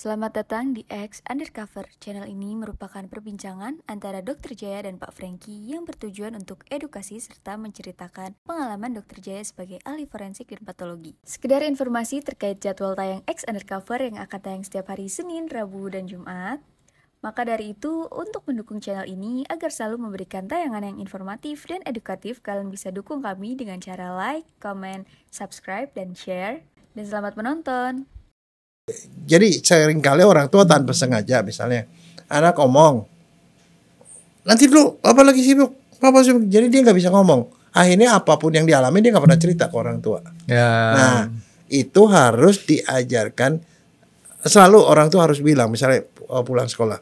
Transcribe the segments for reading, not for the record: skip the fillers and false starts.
Selamat datang di X Undercover. Channel ini merupakan perbincangan antara Dr. Jaya dan Pak Franky yang bertujuan untuk edukasi serta menceritakan pengalaman Dr. Jaya sebagai ahli forensik dan patologi. Sekedar informasi terkait jadwal tayang X Undercover yang akan tayang setiap hari Senin, Rabu, dan Jumat. Maka dari itu, untuk mendukung channel ini agar selalu memberikan tayangan yang informatif dan edukatif, kalian bisa dukung kami dengan cara like, comment, subscribe, dan share. Dan selamat menonton! Jadi seringkali orang tua tanpa sengaja, misalnya anak ngomong, nanti dulu apa lagi sibuk, apa sibuk, jadi dia nggak bisa ngomong. Akhirnya apapun yang dialami dia nggak pernah cerita ke orang tua. Ya. Nah itu harus diajarkan. Selalu orang tua harus bilang, misalnya pulang sekolah,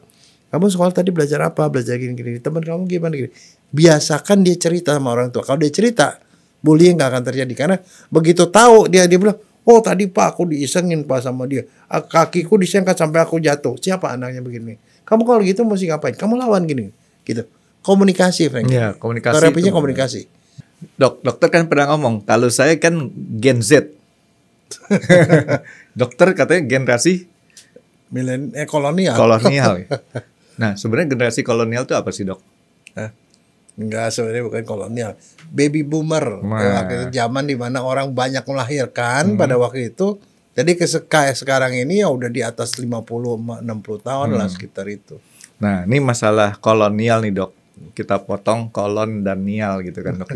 kamu sekolah tadi belajar apa, belajar gini-gini, teman kamu gimana gini. Biasakan dia cerita sama orang tua. Kalau dia cerita, bullying nggak akan terjadi, karena begitu tahu dia bilang, oh tadi Pak aku diisengin Pak sama dia, kakiku disengkat sampai aku jatuh. Siapa anaknya begini? Kamu kalau gitu mesti ngapain? Kamu lawan gini, gitu. Komunikasi, Frank. Ya, komunikasi. Terapinya komunikasi. Dokter kan pernah ngomong, kalau saya kan Gen Z. Dokter katanya generasi kolonial. Kolonial. Nah, sebenarnya generasi kolonial itu apa sih, Dok? Enggak, sebenarnya bukan kolonial. Baby boomer. Waktu itu zaman di mana orang banyak melahirkan pada waktu itu. Jadi sekarang ini ya udah di atas 50-60 tahun lah sekitar itu. Nah, ini masalah kolonial nih, Dok. Kita potong kolon dan nial gitu kan, Dok.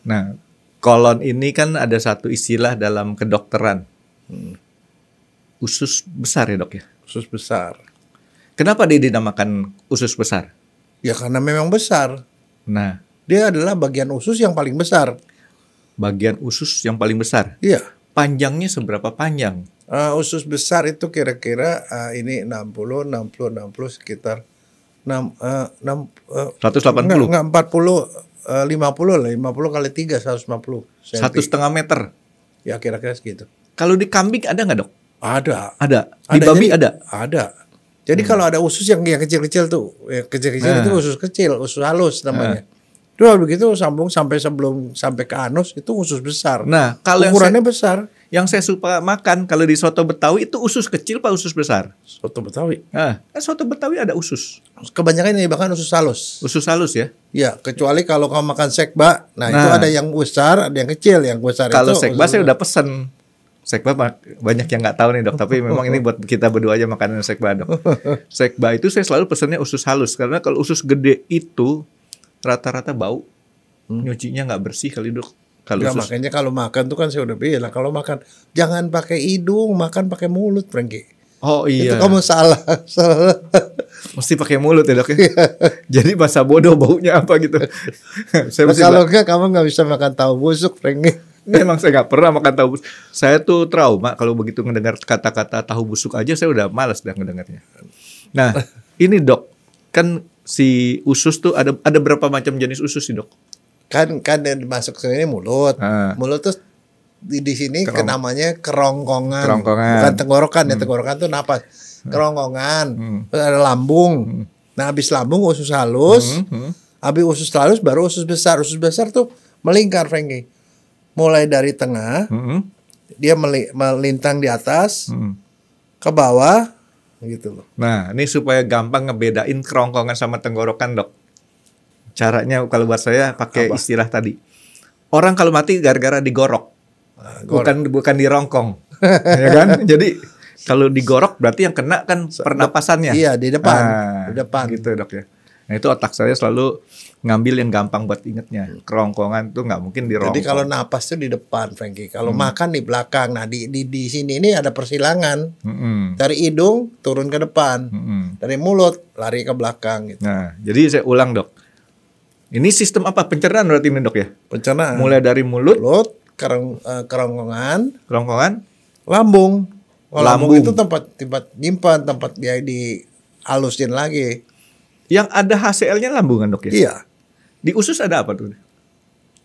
Nah, kolon ini kan ada satu istilah dalam kedokteran. Usus besar ya, Dok ya? Usus besar. Kenapa dia dinamakan usus besar? Ya karena memang besar. Nah, dia adalah bagian usus yang paling besar. Bagian usus yang paling besar? Iya. Panjangnya seberapa panjang? Usus besar itu kira-kira ini 60 sekitar 180? Enggak 40 50 lah, 50 kali 3 150 cm. 1,5 meter? Ya kira-kira segitu. Kalau di kambing ada nggak, Dok? Ada. Di babi ada? Ada. Jadi kalau ada usus yang kecil-kecil tuh, kecil-kecil itu usus kecil, usus halus namanya. Itu begitu sambung sampai ke anus itu usus besar. Nah, kalau ukurannya besar. Yang saya suka makan kalau di soto Betawi itu usus kecil apa usus besar? Soto Betawi. Kan soto Betawi ada usus. Kebanyakan ini bahkan usus halus. Usus halus ya? Ya, kecuali kalau kamu makan sekba, itu ada yang besar, ada yang kecil. Yang besar kalau itu sekba saya udah pesen. Sekba banyak yang nggak tahu nih, Dok, tapi memang ini buat kita berdua aja makanan sekba, Dok. Sekba itu saya selalu pesennya usus halus karena kalau usus gede itu rata-rata bau, nyucinya nggak bersih kali, Dok. Kalau makanya kalau makan tuh kan saya udah bilang, kalau makan jangan pakai hidung, makan pakai mulut, Franky. Oh iya. Itu kamu salah. Mesti pakai mulut ya, Dok ya. Jadi bahasa bodoh baunya apa gitu. Kalau enggak kamu nggak bisa makan tahu busuk, Franky. Memang saya nggak pernah makan tahu busuk. Saya tuh trauma kalau begitu mendengar kata-kata tahu busuk aja saya udah malas dah ngedengarnya. Nah, ini Dok, kan si usus tuh ada berapa macam jenis usus sih, Dok? Kan yang masuk ke ini mulut. Mulut tuh di sini namanya kerongkongan. Bukan tenggorokan ya, tenggorokan tuh napas. Kerongkongan. Terus ada lambung. Nah, habis lambung usus halus. Habis usus halus baru usus besar. Usus besar tuh melingkar, Franky. Mulai dari tengah, dia melintang di atas, ke bawah, gitu loh. Nah, ini supaya gampang ngebedain kerongkongan sama tenggorokan, Dok. Caranya kalau buat saya pakai istilah tadi. Orang kalau mati gara-gara digorok, bukan dirongkong, ya kan? Jadi kalau digorok berarti yang kena kan pernapasannya. Iya, di depan, di depan. Gitu, Dok ya. Nah, itu otak saya selalu ngambil yang gampang buat ingetnya. Kerongkongan tuh nggak mungkin dirongkong. Jadi kalau napas tuh di depan, Franky. Kalau makan di belakang. Nah, di sini ini ada persilangan. Dari hidung turun ke depan. Dari mulut lari ke belakang gitu. Nah, jadi saya ulang, Dok. Ini sistem apa? Pencernaan berarti ini, Dok ya? Pencernaan. Mulai dari mulut, kerongkongan, lambung. Lambung itu tempat nyimpan, tempat dia dihalusin lagi. Yang ada HCl-nya lambungan, Dok ya? Iya. Di usus ada apa tuh?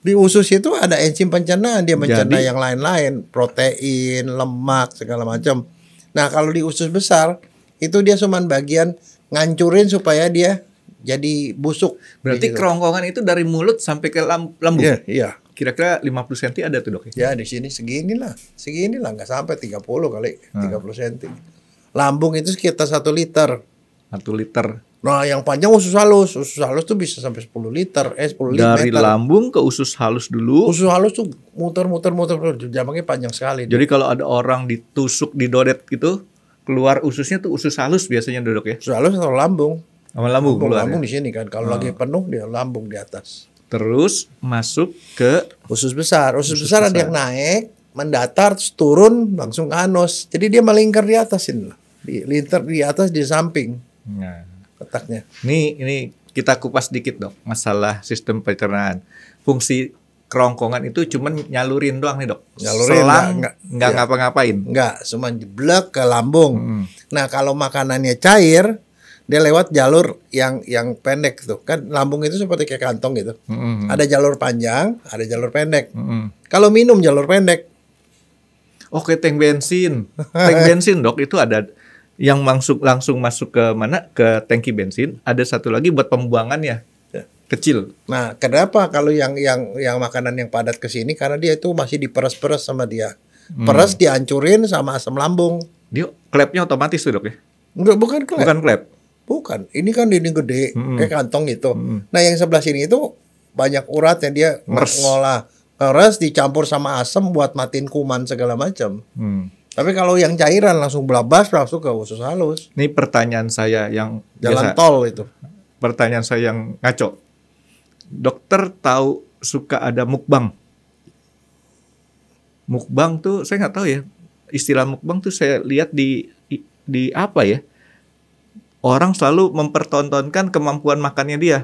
Di usus itu ada enzim pencernaan, dia mencerna yang lain-lain, protein, lemak, segala macam. Nah, kalau di usus besar itu dia cuma bagian ngancurin supaya dia jadi busuk. Berarti kerongkongan itu dari mulut sampai ke lambung. Iya. Kira-kira 50 cm ada tuh, Dok ya? Ya, di sini seginilah, nggak sampai 30 kali, 30 cm. Lambung itu sekitar 1 liter. 1 liter. Nah, yang panjang usus halus. Usus halus tuh bisa sampai 10 liter. 10 Dari meter. lambung ke usus halus dulu. Usus halus tuh muter-muter. Jamaknya panjang sekali. Jadi kalau ada orang ditusuk, didodet gitu, keluar ususnya tuh usus halus biasanya duduk ya. Usus halus atau lambung. Sama lambung keluar Lambung ya? di sini kan. Kalau lagi penuh dia lambung di atas. Terus masuk ke Usus besar. Usus besar ada yang naik, mendatar, terus turun langsung ke anus. Jadi dia melingkar di atas ini. Lintar di atas di samping. nah, Letaknya. ini kita kupas dikit dok masalah sistem pencernaan. Fungsi kerongkongan itu cuman nyalurin doang nih dok. Nyalurin, Selang nggak nggak ngapa-ngapain. Enggak, cuma jeblek ke lambung. Nah, kalau makanannya cair, dia lewat jalur yang pendek tuh. Kan lambung itu seperti kayak kantong gitu. Ada jalur panjang, ada jalur pendek. Kalau minum jalur pendek. Oke, tank bensin. Tank bensin dok itu ada yang langsung masuk ke mana? Ke tangki bensin. Ada satu lagi buat pembuangannya. Kecil. Nah, kenapa kalau yang makanan yang padat ke sini? Karena dia itu masih diperes-peres sama dia. Peres dihancurin sama asam lambung. Dia klepnya otomatis tuh dok ya? Enggak, bukan klep. Bukan klep. Bukan. Ini kan dinding gede, kayak kantong gitu. Nah, yang sebelah sini itu banyak urat yang dia ngolah. Peres dicampur sama asam buat matiin kuman segala macam. Tapi kalau yang cairan langsung belabas langsung ke usus halus. Ini pertanyaan saya yang Jalan biasa. tol itu. Pertanyaan saya yang ngaco. Dokter tahu suka ada mukbang. Mukbang tuh saya nggak tahu ya. Istilah mukbang tuh saya lihat di apa ya? Orang selalu mempertontonkan kemampuan makannya dia.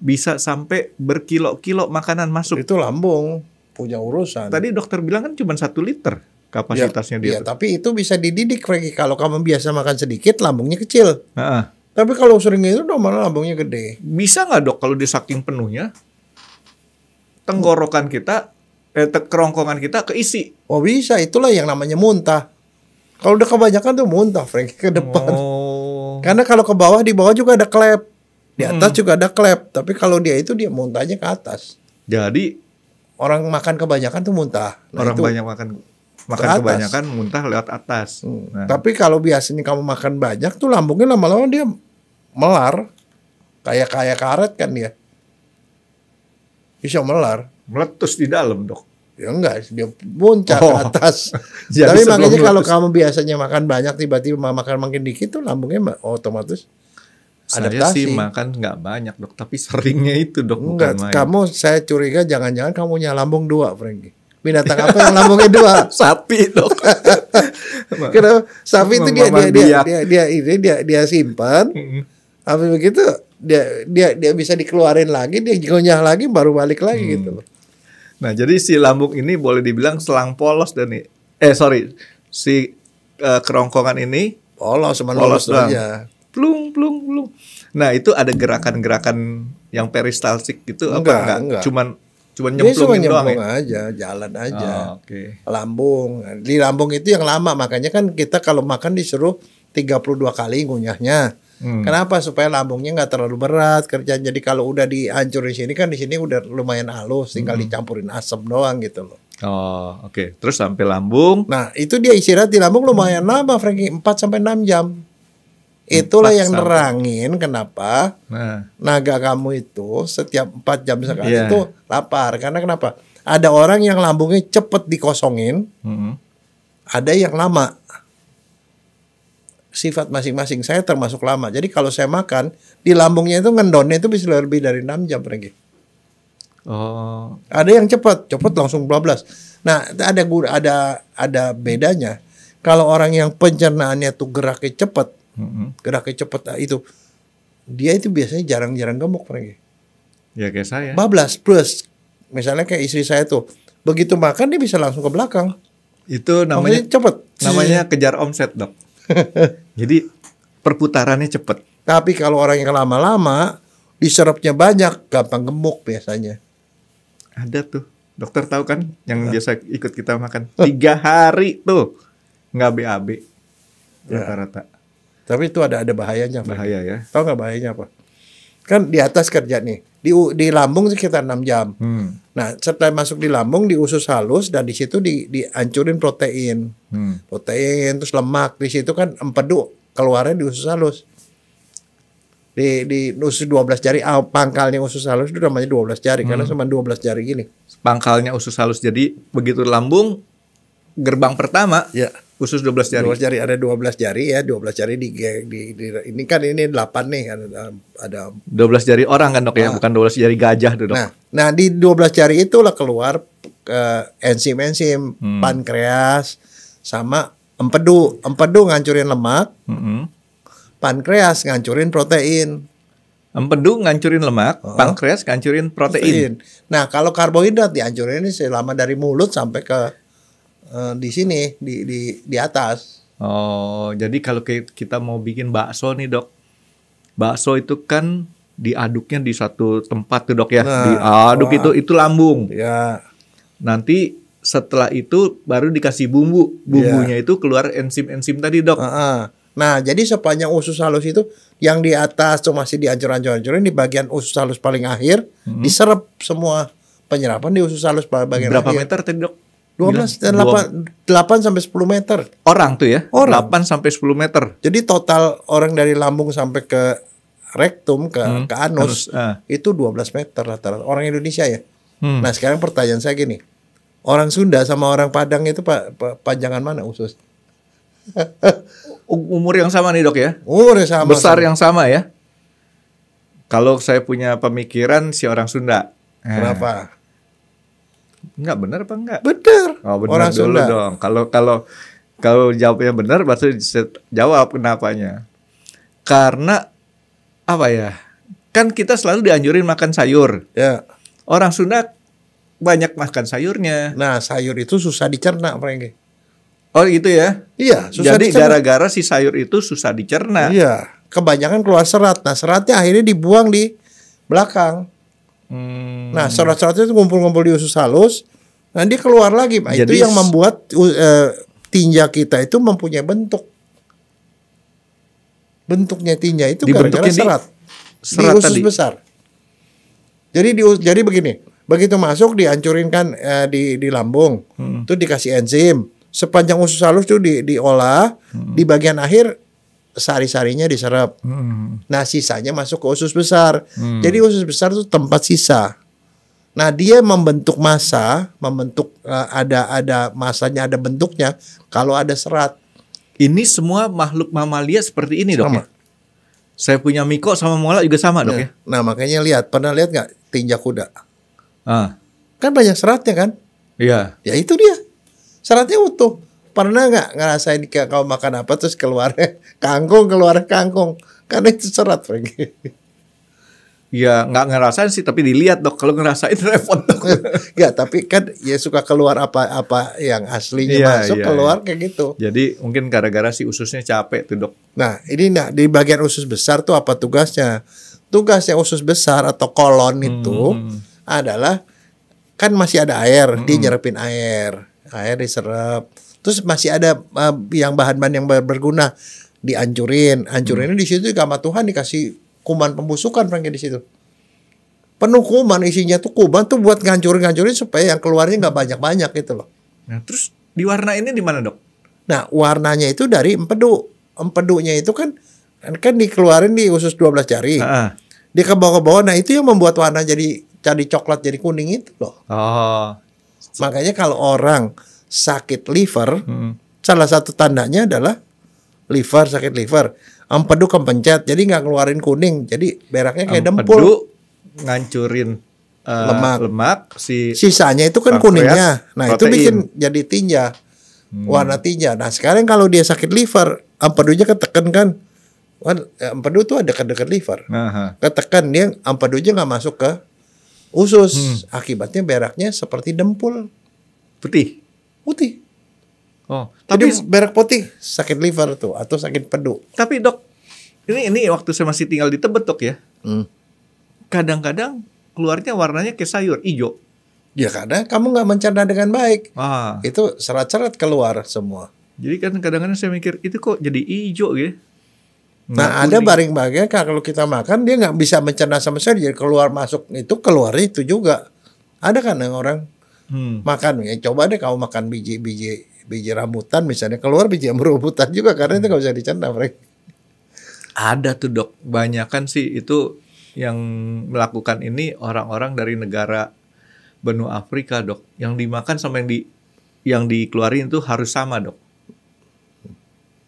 Bisa sampai berkilo-kilo makanan masuk. Itu lambung punya urusan. Tadi dokter bilang kan cuma 1 liter kapasitasnya dia. Iya, tapi itu bisa dididik, Franky. Kalau kamu biasa makan sedikit, lambungnya kecil. Heeh. Tapi kalau sering itu malah lambungnya gede. Bisa nggak dok kalau di saking penuhnya tenggorokan kita, kerongkongan kita keisi? Oh bisa, itulah yang namanya muntah. Kalau udah kebanyakan tuh muntah, Franky, ke depan. Oh. Karena kalau ke bawah, di bawah juga ada klep. Di atas juga ada klep. Tapi kalau dia itu dia muntahnya ke atas. Jadi Orang makan kebanyakan tuh muntah. Nah, orang itu banyak makan ke atas. kebanyakan muntah lewat atas. Nah, Tapi kalau biasanya kamu makan banyak tuh lambungnya lama-lama dia melar. Kayak karet kan dia. Bisa melar. meletus di dalam dok. Ya enggak, dia muncak ke atas. Jadi Tapi sebelum makanya kalau meletus. kamu biasanya makan banyak tiba-tiba makan makin dikit tuh lambungnya otomatis Saya adaptasi. sih makan nggak banyak dok, tapi seringnya itu dok Enggak, bukan main. kamu saya curiga jangan-jangan kamu punya lambung 2, Franky. Binatang apa yang lambungnya 2? Sapi dok. Kenapa? Sapi itu Memang biak. dia simpan. Habis begitu dia bisa dikeluarin lagi, dia gonyah lagi baru balik lagi gitu loh. Nah jadi si lambung ini boleh dibilang selang polos dan si kerongkongan ini Polos polos doang. aja. Plung. Nah itu ada gerakan-gerakan yang peristaltik gitu Enggak. Cuman Dia cuma nyemplungin doang nyemplung ya. aja, jalan aja. Oh, oke. Lambung. Di lambung itu yang lama, makanya kan kita kalau makan disuruh 32 kali ngunyahnya. Kenapa? Supaya lambungnya nggak terlalu berat kerja. Jadi kalau udah dihancurin sini kan di sini udah lumayan halus, tinggal dicampurin asam doang gitu loh. Oh, oke. Terus sampai lambung. Nah, itu dia istirahat di lambung lumayan lama, Franky, 4 sampai 6 jam. Itulah 4 yang sampai- nerangin kenapa Nah, naga kamu itu setiap 4 jam sekali Iya. itu lapar. Karena kenapa? Ada orang yang lambungnya cepet dikosongin, ada yang lama. Sifat masing-masing. Saya termasuk lama. Jadi kalau saya makan, di lambungnya itu ngendonnya itu bisa lebih dari 6 jam, Franky. oh, Ada yang cepat langsung bablas. Nah, ada bedanya. Kalau orang yang pencernaannya tuh geraknya cepat, itu dia itu biasanya jarang-jarang gemuk, Franky. ya kayak saya. Bablas plus. Misalnya kayak istri saya tuh, begitu makan dia bisa langsung ke belakang. Itu namanya Maksudnya cepet. kejar omset dok. Jadi perputarannya cepet. Tapi kalau orang yang lama-lama diserapnya banyak, gampang gemuk biasanya. Ada tuh. Dokter tahu kan yang biasa ikut kita makan 3 hari tuh nggak BAB rata-rata. Tapi itu ada bahayanya, Franky. Bahaya ya. Tahu nggak bahayanya apa? Kan di atas kerja nih, di lambung sekitar 6 jam. Nah, setelah masuk di lambung di usus halus dan di situ dihancurin protein. Protein terus lemak. Di situ kan empedu keluarnya di usus halus. Di usus 12 jari, pangkalnya usus halus itu namanya 12 jari karena cuma 12 jari gini. Pangkalnya usus halus. Jadi begitu lambung gerbang pertama, Ya. usus 12 jari. 12 jari ada 12 jari ya, 12 jari ini kan ini 8 nih ada 12 jari orang kan dok ya, bukan 12 jari gajah tuh dok. Nah di 12 jari itulah keluar enzim-enzim pankreas sama empedu. Empedu ngancurin lemak, pankreas ngancurin protein. Empedu ngancurin lemak, pankreas ngancurin protein. Nah kalau karbohidrat dihancurin ini selama dari mulut sampai ke di sini di atas. Oh, jadi kalau kita mau bikin bakso nih dok, bakso itu kan diaduknya di satu tempat tuh dok ya, diaduk itu lambung. Ya. Nanti setelah itu baru dikasih bumbunya itu keluar enzim-enzim tadi dok. Nah jadi sepanjang usus halus itu yang di atas tuh masih dihancur-hancurin, di bagian usus halus paling akhir diserap semua penyerapan di usus halus bagian Berapa akhir. meter tadi dok? 12 dan 8 sampai 10 meter. Orang tuh ya? Orang. 8 sampai 10 meter. Jadi total orang dari lambung sampai ke rektum ke anus itu 12 meter rata-rata. Orang Indonesia ya. Nah, sekarang pertanyaan saya gini. Orang Sunda sama orang Padang itu panjangan mana usus? Umur yang sama nih dok ya? Umur sama. Besar yang sama ya? Kalau saya punya pemikiran si orang Sunda. Kenapa? Enggak benar apa enggak? Benar. Oh, benar orang dulu Sunda dong. Kalau jawabnya benar, berarti jawab kenapanya. Karena apa ya? Kan kita selalu dianjurin makan sayur. Ya. Orang Sunda banyak makan sayurnya. Nah, sayur itu susah dicerna, Franky. Oh gitu ya? Iya, susah Jadi dicerna. gara-gara si sayur itu susah dicerna. Iya, kebanyakan keluar serat. Nah, seratnya akhirnya dibuang di belakang. Nah, serat-seratnya itu ngumpul-ngumpul di usus halus. Nah, dia keluar lagi. Nah, itu yang membuat tinja kita itu mempunyai bentuk. Bentuknya tinja itu gara-gara serat. Di usus tadi. Besar. Jadi begini, begitu masuk dihancurin kan di lambung, itu dikasih enzim. Sepanjang usus halus itu diolah, di bagian akhir sari-sarinya diserap. Nah, sisanya masuk ke usus besar. Jadi usus besar itu tempat sisa. Nah, dia membentuk massa, ada massanya, ada bentuknya kalau ada serat. Ini semua makhluk mamalia seperti ini, dok. Ya? Saya punya miko sama mola juga sama, dok ya. Nah, makanya lihat, pernah lihat nggak tinja kuda? Kan banyak seratnya kan? Iya. Ya itu dia. Seratnya utuh. Pernah nggak ngerasain kau makan apa terus keluar kangkung, karena itu serat, Franky. Ya nggak ngerasain sih, tapi dilihat dok. Kalau ngerasain repot dok. Ya tapi kan ya suka keluar apa yang aslinya masuk keluar kayak gitu. Jadi mungkin gara-gara si ususnya capek tuh dok. Nah ini di bagian usus besar tuh apa tugasnya? Tugasnya usus besar atau kolon itu adalah kan masih ada air, dia nyerapin air diserap. Terus masih ada yang bahan-bahan yang berguna hancurinnya di situ juga sama Tuhan dikasih kuman pembusukan Franky di situ. Penuh kuman, isinya tuh kuman tuh buat ngancurin supaya yang keluarnya nggak banyak-banyak gitu loh. Nah, terus diwarnainnya di mana dok? Nah, warnanya itu dari empedu. Empedunya itu kan dikeluarin di usus 12 jari. Dia ke bawah-bawah. Nah, itu yang membuat warna jadi coklat, jadi kuning itu loh. Makanya kalau orang sakit liver, salah satu tandanya adalah sakit liver. Empedu kepencet, jadi nggak ngeluarin kuning, jadi beraknya kayak dempul. Empedu ngancurin lemak, sisanya itu kan kuningnya. Nah, protein. Itu bikin jadi tinja, warna tinja. Nah, sekarang kalau dia sakit liver, empedunya ketekan kan. Empedu tuh ada dekat liver. Ketekan, dia empedunya nggak masuk ke usus. Akibatnya beraknya seperti dempul. Putih. Tapi berak putih sakit liver tuh atau sakit pedu. Tapi dok, ini waktu saya masih tinggal di Tebet dok ya. Kadang-kadang keluarnya warnanya kayak sayur hijau. Ya karena kamu nggak mencerna dengan baik. Itu serat-serat keluar semua. Jadi kan kadang-kadang saya mikir itu kok jadi hijau ya. Nah ada baring-baringnya kalau kita makan dia nggak bisa mencerna sama sekali. Jadi keluar masuk itu keluarnya itu juga. Ada kan yang orang makan, ya coba deh kamu makan biji rambutan misalnya, keluar biji rambutan juga karena itu nggak bisa dicerna, Frank. Ada tuh dok, banyakan sih itu yang melakukan ini orang-orang dari negara benua Afrika dok, yang dimakan sama yang dikeluarin itu harus sama dok.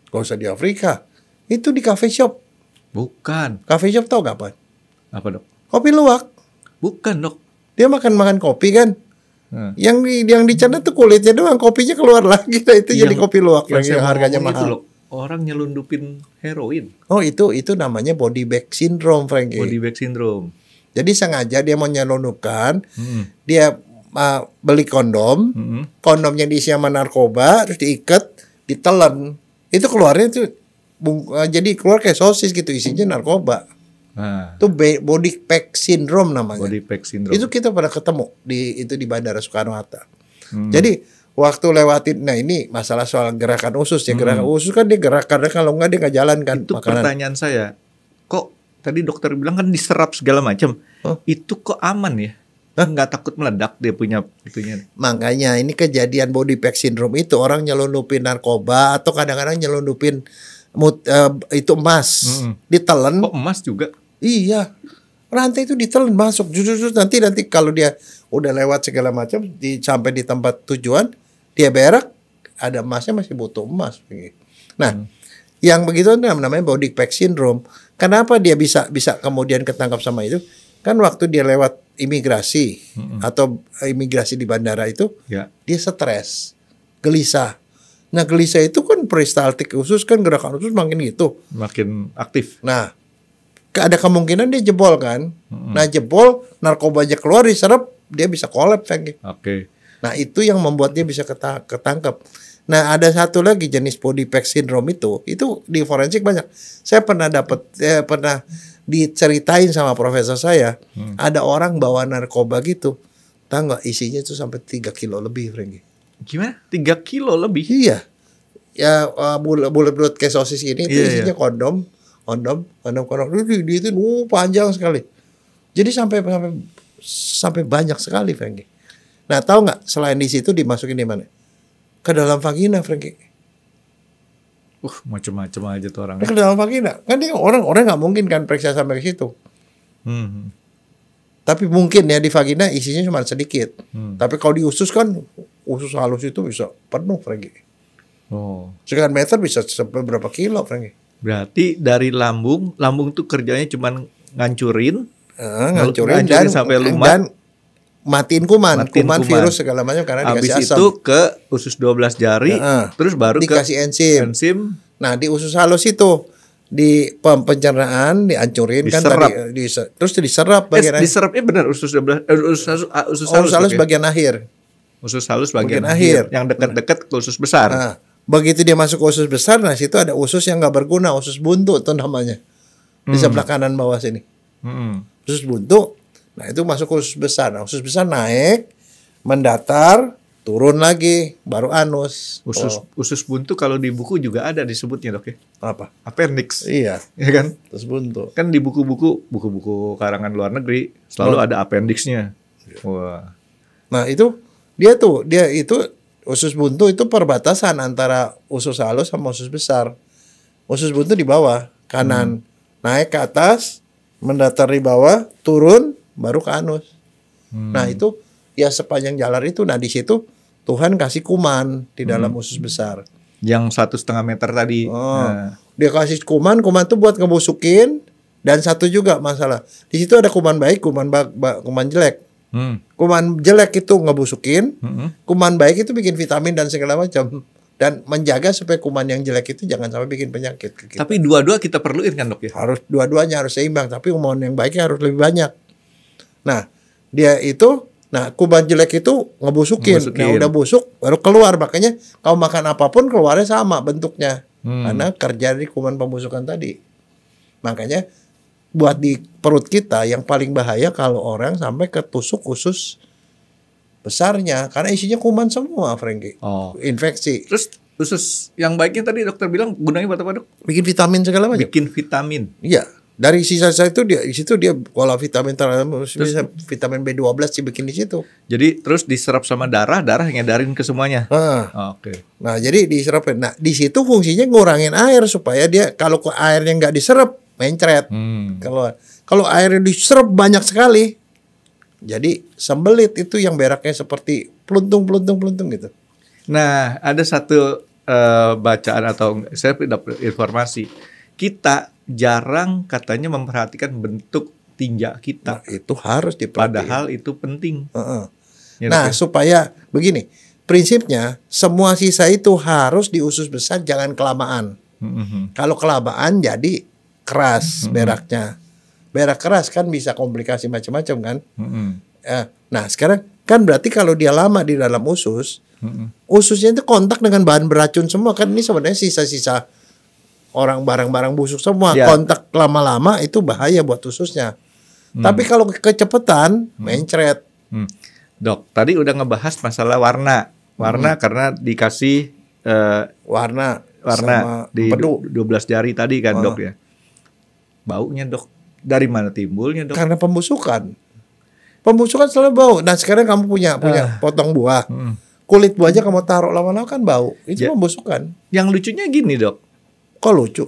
Gak usah di Afrika, itu di cafe shop. Bukan. Cafe shop tau gak apa? Apa dok? Kopi luwak. Bukan dok. Dia makan kopi kan. Yang dicerna tuh kulitnya doang, kopinya keluar lagi. Nah, itu jadi kopi luwak yang harganya mahal. Itu loh, orang nyelundupin heroin. Oh itu namanya body bag syndrome, Frankie. Body bag syndrome. Jadi sengaja dia mau nyelundupkan, dia beli kondom, kondomnya diisi sama narkoba, terus diikat, ditelan. Itu keluarnya tuh jadi keluar kayak sosis gitu, isinya narkoba. Nah, Itu body pack syndrome namanya. body bag syndrome. Itu kita pernah ketemu di Bandara Soekarno-Hatta. Jadi waktu lewatin, nah ini masalah soal gerakan usus ya. Gerakan usus kan dia gerak, karena kalau enggak dia nggak jalan kan. Itu makanan. pertanyaan saya. Kok tadi dokter bilang kan diserap segala macam. Itu kok aman ya? Nggak takut meledak dia punya itunya. Makanya ini kejadian body pack syndrome itu orang nyelundupin narkoba atau kadang-kadang nyelundupin itu emas. Ditelan. Kok emas juga? Iya. Rantai itu ditelan masuk. Jujur nanti kalau dia udah lewat segala macam sampai di tempat tujuan, dia berak, ada emasnya masih butuh emas. Nah, yang begitu namanya body pack syndrome. Kenapa dia bisa kemudian ketangkap sama itu? Kan waktu dia lewat imigrasi atau imigrasi di bandara itu, dia stres, gelisah. Nah, gelisah itu kan peristaltik usus kan, gerakan usus makin gitu, makin aktif. Nah, ada kemungkinan dia jebol kan. Nah, jebol, narkobanya keluar, diserap, dia bisa kolaps lagi. Oke. Nah, itu yang membuat dia bisa ketangkep. Nah, ada satu lagi jenis body pack syndrome itu di forensik banyak. Saya pernah pernah diceritain sama profesor saya, ada orang bawa narkoba gitu. Tahu nggak isinya itu sampai 3 kilo lebih, Frankie. Gimana? 3 kilo lebih? Iya. Ya bulat-bulat kayak sosis ini itu isinya kondom itu panjang sekali. Jadi sampai banyak sekali, Frankie. Nah, tahu nggak selain di situ dimasukin di mana? Ke dalam vagina, Frankie. Macam-macam aja tuh orang. Ke dalam vagina. Kan dia orang nggak mungkin kan periksa sampai ke situ. Tapi mungkin ya di vagina isinya cuma sedikit. Tapi kalau di usus kan, usus halus itu bisa penuh, Frankie. Sekian meter bisa sampai berapa kilo, Frankie. Berarti dari lambung tuh kerjanya cuma ngancurin dan sampai lumat, dan matiin kuman virus segala macam karena habis dikasih asam. Itu ke usus 12 jari, terus baru dikasih enzim. Nah, di usus halus itu di pencernaan dihancurin kan tadi, terus diserap bagian diserapnya benar usus 12 usus halus bagian akhir. Usus halus bagian akhir yang dekat-dekat ke usus besar. Nah, begitu dia masuk ke usus besar, nah situ ada usus yang nggak berguna, usus buntu itu namanya. Di sebelah kanan bawah sini. Usus buntu. Nah, itu masuk ke usus besar. Nah, usus besar naik, mendatar, turun lagi, baru anus. Usus buntu kalau di buku juga ada disebutnya, Dok ya. Apa? Appendix. Iya. Ya kan? Usus buntu. Kan di buku-buku karangan luar negeri selalu ada appendixnya. Wah. Nah, itu usus buntu itu perbatasan antara usus halus sama usus besar. Usus buntu di bawah kanan, naik ke atas, mendatar di bawah, turun, baru ke anus. Nah, itu ya sepanjang jalan itu. Nah, di situ Tuhan kasih kuman di dalam usus besar. Yang 1,5 meter tadi. Dia kasih kuman tuh buat ngebusukin, dan satu juga masalah. Di situ ada kuman baik, kuman jelek. Kuman jelek itu ngebusukin, kuman baik itu bikin vitamin dan segala macam, dan menjaga supaya kuman yang jelek itu jangan sampai bikin penyakit ke kita. Tapi dua-dua kita perluin kan, Dok ya? Harus dua-duanya harus seimbang, tapi kuman yang baiknya harus lebih banyak. Nah, kuman jelek itu ngebusukin. Nah, udah busuk baru keluar, makanya kalau makan apapun keluarnya sama bentuknya. Karena kerja dari kuman pembusukan tadi. Makanya buat di perut kita yang paling bahaya kalau orang sampai ketusuk usus besarnya, karena isinya kuman semua, Frankie. Infeksi. Terus usus yang baiknya tadi dokter bilang gunanya buat apa, Dok? Bikin vitamin segala macam. Bikin vitamin. Iya. Dari sisa-sisa itu di situ dia olah vitamin bisa vitamin B12 dibikin di situ. Jadi terus diserap sama darah ngedarin ke semuanya. Oke. Nah, jadi diserap. Nah, di situ fungsinya ngurangin air supaya dia kalau airnya nggak diserap mencret. Kalau airnya diserap banyak sekali, jadi sembelit itu yang beraknya seperti peluntung gitu. Nah, ada satu bacaan atau saya dapat informasi, kita jarang katanya memperhatikan bentuk tinja kita. Nah, itu harus diperhatikan. Padahal itu penting. Ya, nah, supaya begini, prinsipnya semua sisa itu harus di usus besar, jangan kelamaan. Kalau kelamaan jadi keras beraknya. Berak keras kan bisa komplikasi macam-macam kan. Nah, sekarang kan berarti kalau dia lama di dalam usus, ususnya itu kontak dengan bahan beracun semua kan. Ini sebenarnya sisa-sisa orang barang-barang busuk semua. Kontak lama-lama itu bahaya buat ususnya. Tapi kalau kecepatan mencret. Dok, tadi udah ngebahas masalah warna karena dikasih warna di 12 jari tadi kan dok ya. Baunya dok, dari mana timbulnya dok? Karena pembusukan. Pembusukan selalu bau. Nah, sekarang kamu punya potong buah. Kulit buahnya kamu taruh lama-lama kan bau. Itu pembusukan. Yang lucunya gini dok. Kok lucu?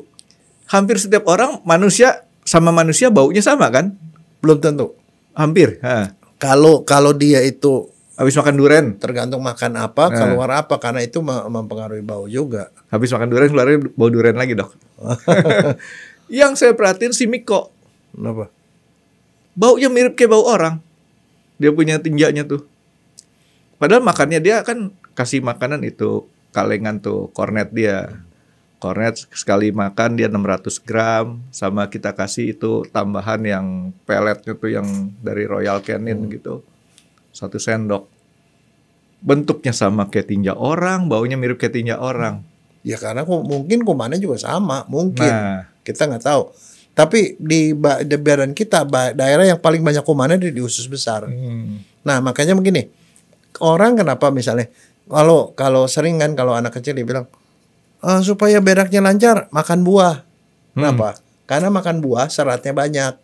Hampir setiap orang manusia sama manusia baunya sama kan? Belum tentu. Hampir. Kalau dia itu habis makan durian, tergantung makan apa, keluar apa, karena itu mempengaruhi bau juga. Habis makan durian keluarnya bau durian lagi dok. Yang saya perhatiin si Miko. Kenapa? Baunya mirip kayak bau orang. Dia punya tinjanya tuh. Padahal makannya dia kan kasih makanan itu kalengan tuh, kornet dia. Kornet sekali makan dia 600 gram, sama kita kasih itu tambahan yang peletnya tuh yang dari Royal Canin gitu, 1 sendok. Bentuknya sama kayak tinja orang, baunya mirip kayak tinja orang. Ya karena mungkin kumannya juga sama, mungkin. Kita nggak tahu. Tapi di badan kita, daerah yang paling banyak kumannya di usus besar. Nah makanya begini, orang kenapa misalnya, kalau sering kan kalau anak kecil dibilang, supaya beraknya lancar, makan buah. Kenapa? Karena makan buah seratnya banyak.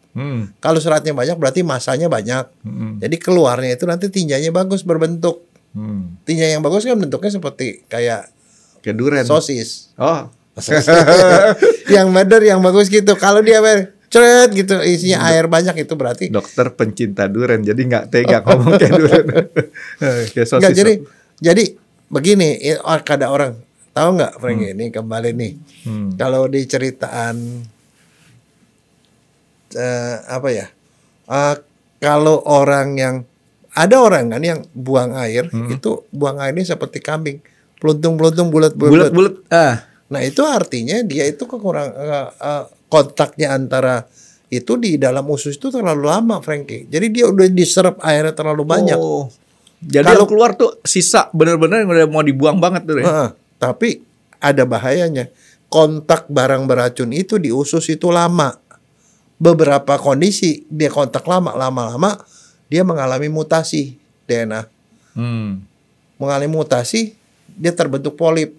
Kalau seratnya banyak berarti masanya banyak. Jadi keluarnya itu nanti tinjanya bagus berbentuk. Tinja yang bagus kan bentuknya seperti kayak durian. Sosis. Yang bener, yang bagus gitu. Kalau dia ceret gitu isinya air banyak itu berarti. Dokter pencinta durian jadi nggak tega ngomong kayak durian. Kayak sosis. Nggak, jadi begini, ada orang. Tahu nggak Frank ini kembali nih. Kalau di ceritaan kalau orang yang ada orang kan yang buang air itu buang airnya seperti kambing, peluntung-peluntung bulat-bulat. Nah itu artinya dia itu kontaknya antara itu di dalam usus itu terlalu lama, Frankie. Jadi dia udah diserap airnya terlalu banyak. Jadi kalau keluar tuh sisa benar-benar yang udah mau dibuang banget tuh ya. Tapi ada bahayanya. Kontak barang beracun itu di usus itu lama. Beberapa kondisi dia kontak lama-lama dia mengalami mutasi DNA. Mengalami mutasi, dia terbentuk polip.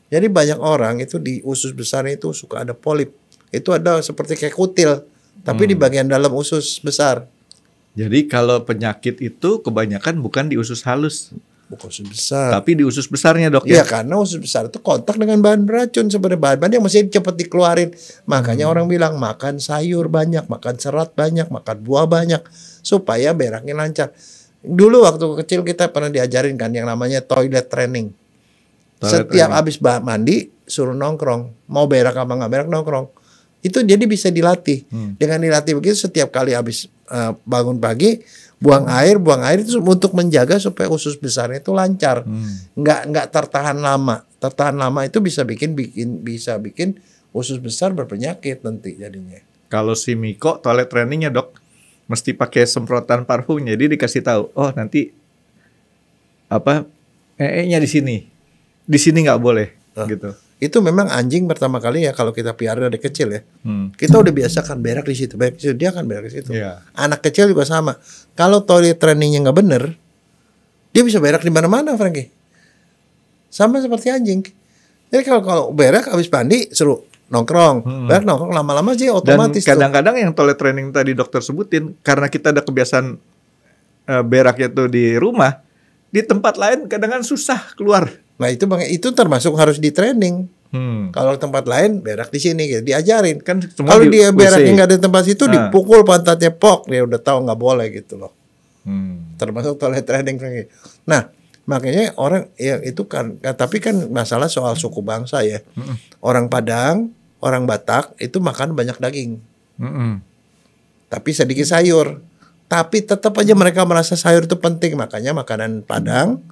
Jadi banyak orang itu di usus besarnya itu suka ada polip. Itu ada seperti kayak kutil, tapi di bagian dalam usus besar. Jadi kalau penyakit itu kebanyakan bukan di usus halus. Bukan usus besar. Tapi di usus besarnya dok ya? Iya karena usus besar itu kontak dengan bahan beracun. Sebenarnya bahan-bahan yang mesti cepat dikeluarin. Makanya orang bilang makan sayur banyak, makan serat banyak, makan buah banyak. Supaya beraknya lancar. Dulu waktu kecil kita pernah diajarin kan yang namanya toilet training. Setiap habis mandi suruh nongkrong. Mau berak apa nggak berak nongkrong. Itu jadi bisa dilatih. Dengan dilatih begitu setiap kali habis bangun pagi buang air itu untuk menjaga supaya usus besarnya itu lancar, nggak tertahan lama. Tertahan lama itu bisa bikin usus besar berpenyakit nanti jadinya. Kalau si Miko toilet trainingnya dok, mesti pakai semprotan parfum, jadi dikasih tahu, oh nanti nya di sini nggak boleh, gitu. Itu memang anjing pertama kali ya kalau kita piara dari kecil ya. Kita udah biasakan berak di situ, dia akan berak di situ. Anak kecil juga sama. Kalau toilet trainingnya nggak bener, dia bisa berak di mana-mana, Frankie. Sama seperti anjing. Jadi kalau berak habis mandi suruh nongkrong. Banyak nongkrong lama-lama sih Dan otomatis tuh. kadang-kadang yang toilet training tadi dokter sebutin, karena kita ada kebiasaan beraknya tuh di rumah, di tempat lain kadang-kadang susah keluar. Nah itu termasuk harus di training. Kalau tempat lain berak di sini gitu, diajarin. Kan semua Kalau di dia WC. beraknya nggak ada tempat situ, dipukul pantatnya pok, dia udah tahu nggak boleh gitu loh. Termasuk toilet training. Nah makanya orang ya itu kan, tapi kan masalah soal suku bangsa ya. Orang Padang, orang Batak itu makan banyak daging, tapi sedikit sayur. Tapi tetap aja mereka merasa sayur itu penting. Makanya makanan Padang,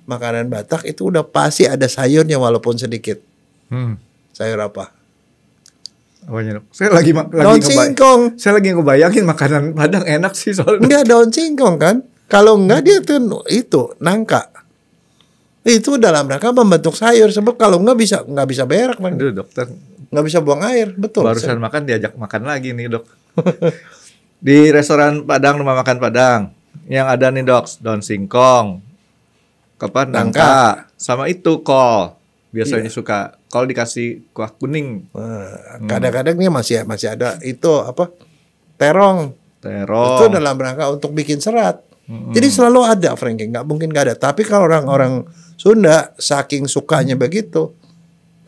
makanan Batak itu udah pasti ada sayurnya walaupun sedikit. Sayur apa? Apanya, Dok? Saya lagi Daun singkong. Saya lagi ngebayangin makanan Padang enak sih soalnya. Enggak, daun singkong kan. Kalau enggak dia tuh itu nangka. Itu dalam rangka membentuk sayur. Sebab kalau enggak bisa berak, Bang. Aduh, dokter. Nggak bisa buang air, betul. Barusan makan diajak makan lagi nih, Dok. Di restoran Padang, rumah makan Padang, yang ada nih, Dok, daun singkong, nangka, sama itu kol. Biasanya suka kol dikasih kuah kuning. Kadang-kadang dia masih ada itu apa? Terong. Itu dalam rangka untuk bikin serat. Jadi selalu ada, Frankie, nggak mungkin nggak ada. Tapi kalau orang-orang Sunda saking sukanya begitu,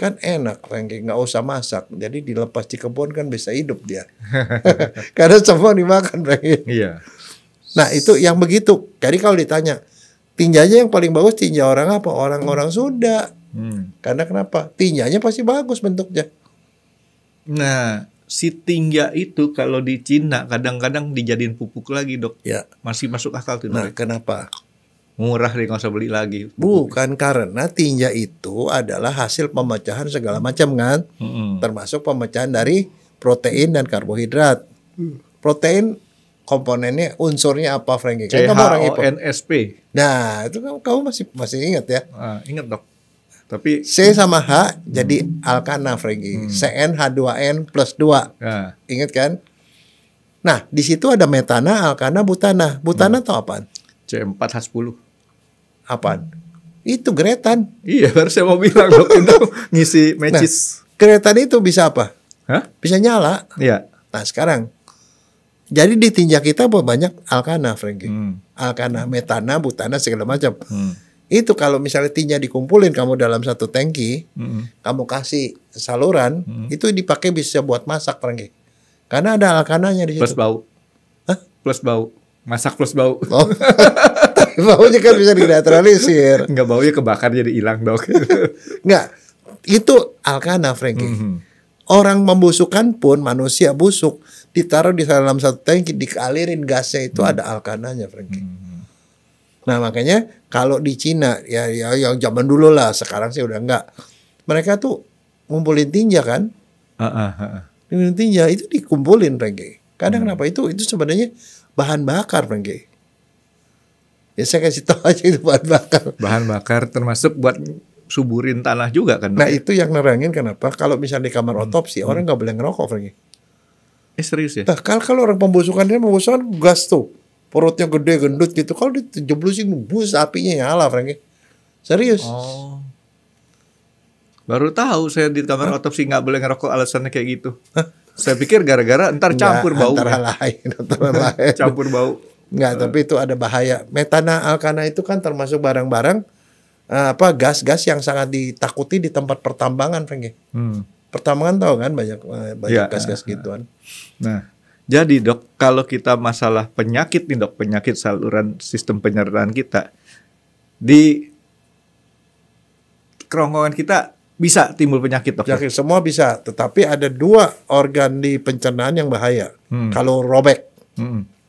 kan enak, Frankie, nggak usah masak. Jadi dilepas di kebun kan bisa hidup dia. Karena semua dimakan, Frankie. Iya. Nah itu yang begitu. Jadi kalau ditanya tinjanya yang paling bagus tinja orang apa? Orang-orang Sunda. Karena kenapa? Tinjanya pasti bagus bentuknya. Nah, si tinja itu kalau di Cina kadang-kadang dijadiin pupuk lagi, Dok. Ya. Masih masuk akal tuh. Nah, kenapa? Murah deh, nggak usah beli lagi. Bukan, karena tinja itu adalah hasil pemecahan segala macam kan, termasuk pemecahan dari protein dan karbohidrat. Protein komponennya unsurnya apa, Frankie? Kan kamu orang IPA. CHONSP. Nah, itu kamu masih ingat ya? Ingat, Dok. Tapi C sama H jadi alkana, Frankie. CN H2N plus 2. Ingat kan? Nah, di situ ada metana, alkana, butana. Butana tahu apaan? C4H10. Apaan? Itu gretan. Iya, baru saya mau bilang, Dok, itu ngisi matches. Nah, gretan itu bisa apa? Hah? Bisa nyala. Iya. Nah, sekarang jadi di tinja kita banyak alkana, Frankie. Alkana, metana, butana segala macam. Itu kalau misalnya tinja dikumpulin kamu dalam satu tangki, kamu kasih saluran, itu dipakai bisa buat masak, Frankie. Karena ada alkananya di situ. Plus bau. Hah? Plus bau. Masak plus bau. Oh. Tapi baunya kan bisa dinetralisir. Enggak, baunya kebakar jadi hilang, Dok. Enggak. Itu alkana, Frankie. Orang membusukkan pun, manusia busuk, ditaruh di dalam satu tangki, dialirin gasnya itu ada alkananya, Frankie. Nah, makanya kalau di Cina ya yang zaman dulu lah, sekarang sih udah enggak. Mereka tuh ngumpulin tinja kan? Ngumpulin tinja itu dikumpulin, Frankie. Kadang kenapa itu sebenarnya bahan bakar, Frankie. Ya saya kasih tahu aja itu bahan bakar. Bahan bakar termasuk buat suburin tanah juga kan? Nah, itu yang nerangin kenapa kalau misalnya di kamar otopsi orang nggak boleh ngerokok, Frankie. Serius ya? Nah, kalau orang pembusukan gas tuh. Perutnya gede gendut gitu, kalau dijeblusin bus apinya nyala, Frankie. Serius. Oh. Baru tahu saya di kamar otopsi nggak boleh ngerokok, alasannya kayak gitu. Saya pikir gara-gara ntar campur bau. Antara lain. Campur bau. Enggak, tapi itu ada bahaya. Metana, alkana itu kan termasuk barang-barang gas-gas yang sangat ditakuti di tempat pertambangan, Frankie. Pertambangan tahu kan banyak gas-gas gituan. Nah, jadi, Dok, kalau kita masalah penyakit nih, Dok, penyakit saluran sistem pencernaan kita, di kerongkongan kita bisa timbul penyakit, Dok. Penyakit semua bisa, tetapi ada 2 organ di pencernaan yang bahaya. Kalau robek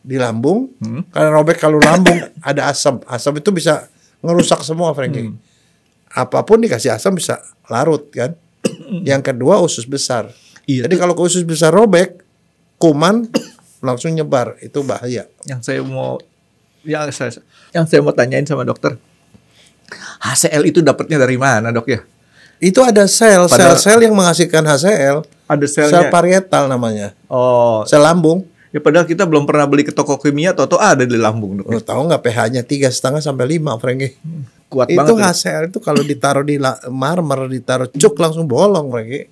di lambung, karena robek kalau lambung ada asam. Asam itu bisa ngerusak semua, Frankie. Apapun dikasih asam bisa larut kan. Yang kedua usus besar. Iya, jadi kalau usus besar robek, kuman langsung nyebar, itu bahaya. Yang saya mau tanyain sama dokter, HCl itu dapatnya dari mana, Dok ya? Itu ada sel yang menghasilkan HCl. Ada selnya. Sel parietal namanya. Oh, sel lambung. Ya padahal kita belum pernah beli ke toko kimia, atau ada di lambung, Dok. Lo tahu nggak pH-nya 3,5 sampai 5, Frankie? Kuat itu banget. Itu HCl itu kalau ditaruh di marmer, ditaruh cuk langsung bolong, Frankie.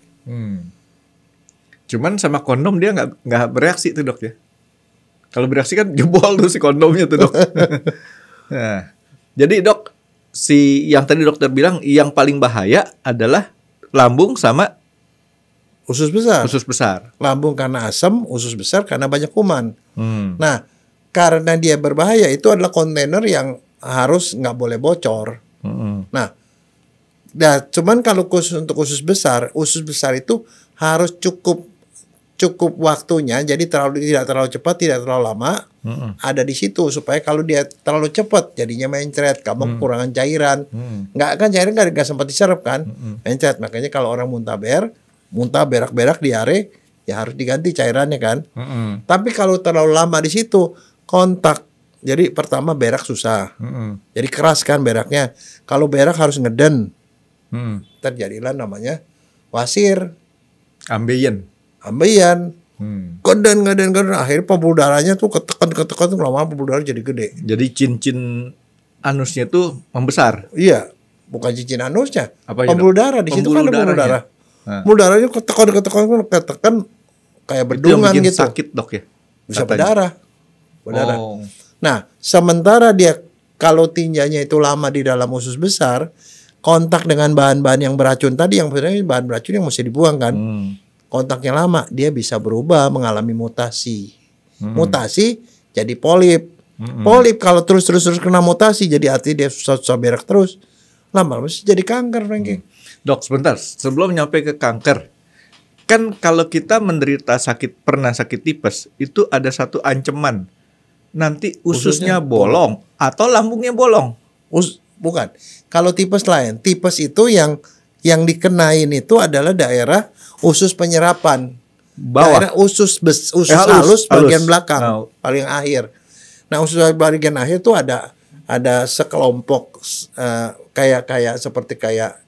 Cuman sama kondom dia nggak bereaksi tuh dok ya. Kalau bereaksi kan jebol tuh si kondomnya tuh dok. Nah, jadi dok, yang tadi dokter bilang yang paling bahaya adalah lambung sama Usus besar. usus besar. Lambung karena asam, usus besar karena banyak kuman. Hmm. Nah, karena dia berbahaya itu adalah kontainer yang harus nggak boleh bocor. Hmm. Nah, cuman kalau khusus untuk usus besar itu harus cukup waktunya, jadi tidak terlalu cepat, tidak terlalu lama, ada di situ supaya kalau dia terlalu cepat jadinya mencret, kamu kekurangan cairan, nggak kan cairan nggak sempat diserap kan, mencret. Makanya kalau orang muntah berak-berak diare, ya harus diganti cairannya kan. Tapi kalau terlalu lama di situ kontak, jadi pertama berak susah, jadi keras kan beraknya. Kalau berak harus ngeden, terjadilah namanya wasir. Ambeien. Ngeden, akhirnya pembuluh darahnya tuh ketekan tuh lama pembuluh darah jadi gede. Jadi cincin anusnya tuh membesar. Iya, bukan cincin anusnya, Apa pembuluh darah di situ kan ada pembuluh darah. Pembuluh darahnya ketekan kayak bendungan itu yang bikin gitu. sakit dok ya. Bisa katanya. berdarah. Oh. Nah, sementara dia kalau tinjanya itu lama di dalam usus besar, kontak dengan bahan-bahan yang beracun tadi, yang sebenarnya bahan beracun yang mesti dibuang kan. Kontaknya lama, dia bisa berubah mengalami mutasi. Mutasi jadi polip. Polip kalau terus kena mutasi jadi artinya dia susah berak terus. Lama-lama jadi kanker, Frankie. Dok, sebentar. Sebelum nyampe ke kanker, kan kalau kita pernah sakit tipes, itu ada satu ancaman. Nanti ususnya bolong atau lambungnya bolong. Bukan. Kalau tipes lain. Tipes itu yang dikenain itu adalah daerah usus penyerapan. Bawah. Daerah usus halus bagian belakang, paling akhir. Nah, usus bagian akhir itu ada sekelompok kayak seperti kayak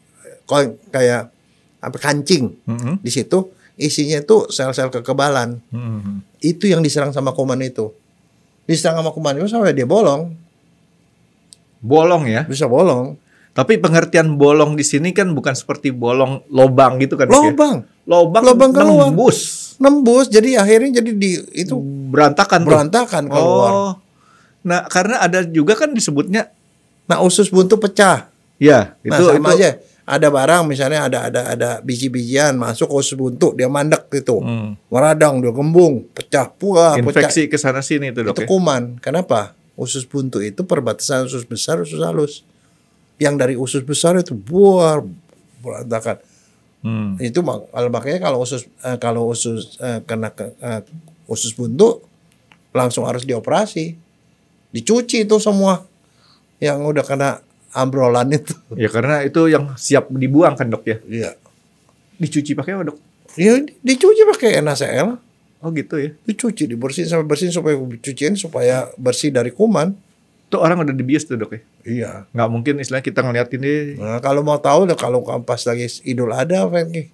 apa kancing. Di situ isinya itu sel-sel kekebalan. Itu yang diserang sama kuman itu. Diserang sama kuman itu sampai dia bolong. Bolong ya? Bisa bolong. Tapi pengertian bolong di sini kan bukan seperti bolong lobang gitu kan? Lobang. Ya? Lobang keluar. Nembus. Jadi akhirnya itu berantakan keluar. Oh. Nah, karena ada juga kan disebutnya usus buntu pecah. Ya, itu sama aja. Ada barang misalnya ada biji-bijian masuk ke usus buntu, dia mandek gitu. Meradang, dia gembung, pecah. Infeksi ke sana sini itu, Dok. Itu kuman. Kenapa? Usus buntu itu perbatasan usus besar, usus halus. Yang dari usus besar itu berantakan. Itu makanya kalau usus kena usus buntu langsung harus dioperasi, dicuci itu semua yang udah kena ambrolan itu. Ya karena itu yang siap dibuang kan dok ya. Iya. Dicuci pakai apa dok? Iya dicuci pakai NaCl. Oh gitu ya. Dicuci, dibersihin sampai bersih supaya bersih dari kuman. Itu orang udah dibius tuh dok ya? Iya. Nggak mungkin istilahnya kita ngeliat ini. Nah, kalau mau tahu kalau pas lagi Idul Adha, Frankie.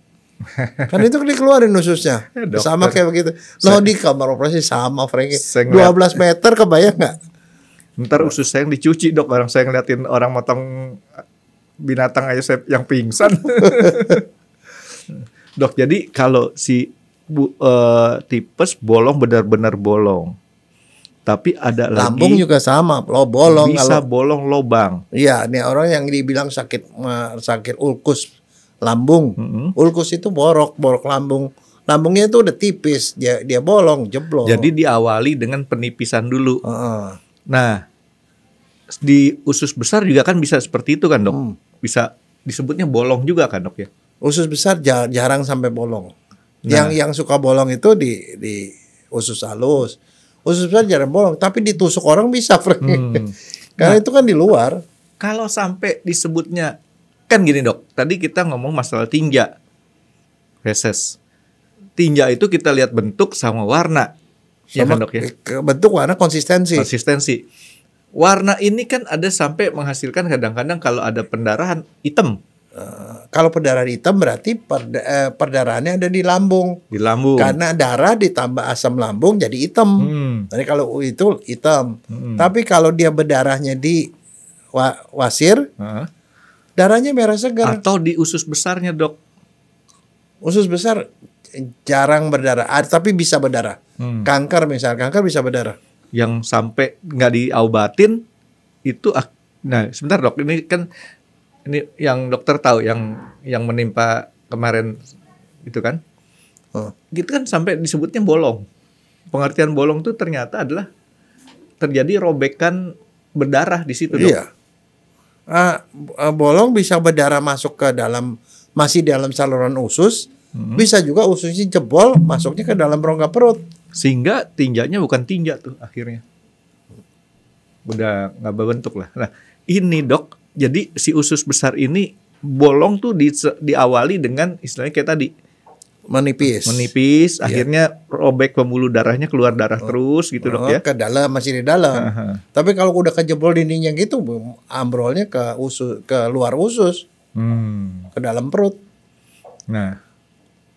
Kan itu dikeluarin ususnya. Ya, sama kayak begitu. Loh di kamar operasi sama Frankie. 12 meter kebayang nggak? Ntar usus saya yang dicuci dok. Orang saya ngeliatin orang motong binatang aja yang pingsan. Dok, jadi kalau si tipes bolong benar-benar bolong. Tapi ada lambung lagi juga sama, bolong. Bisa bolong lobang. Iya, ini orang yang dibilang sakit ulkus lambung. Ulkus itu borok lambung. Lambungnya itu udah tipis, dia bolong, jeblok. Jadi diawali dengan penipisan dulu. Nah, di usus besar juga kan bisa seperti itu kan dok? Bisa disebutnya bolong juga kan dok ya? Usus besar jarang sampai bolong. Nah. Yang suka bolong itu di usus halus. Usus besar jarang bolong, tapi ditusuk orang bisa, karena itu kan di luar. Kalau sampai disebutnya, kan gini dok, tadi kita ngomong masalah tinja, feses. Tinja itu kita lihat bentuk sama warna, sama ya kan dok ya? Bentuk, warna, konsistensi. Warna ini kan ada sampai menghasilkan kadang-kadang kalau ada pendarahan hitam. Kalau pendarahan hitam berarti perdarahannya ada di lambung. Di lambung. Karena darah ditambah asam lambung jadi hitam. Jadi kalau itu hitam. Tapi kalau dia berdarahnya di wasir, darahnya merah segar. Atau di usus besarnya dok. Usus besar jarang berdarah, tapi bisa berdarah. Kanker misalnya, kanker bisa berdarah. Yang sampai nggak diobatin itu, nah sebentar dok, ini kan ini yang dokter tahu yang menimpa kemarin itu kan, gitu kan sampai disebutnya bolong. Pengertian bolong itu ternyata adalah terjadi robekan berdarah di situ dok. Iya. Bolong bisa berdarah masuk ke dalam, masih dalam saluran usus, bisa juga ususnya jebol masuknya ke dalam rongga perut. Sehingga tinjaknya bukan tinjak tuh akhirnya. Udah nggak berbentuk lah. Nah ini dok, jadi si usus besar ini bolong tuh diawali dengan istilahnya kayak tadi. Menipis, akhirnya robek pembuluh darahnya, keluar darah terus gitu dok ya. Ke dalam, masih di dalam. Tapi kalau udah kejebol dindingnya gitu, ambrolnya ke usus, ke luar usus, ke dalam perut. Nah,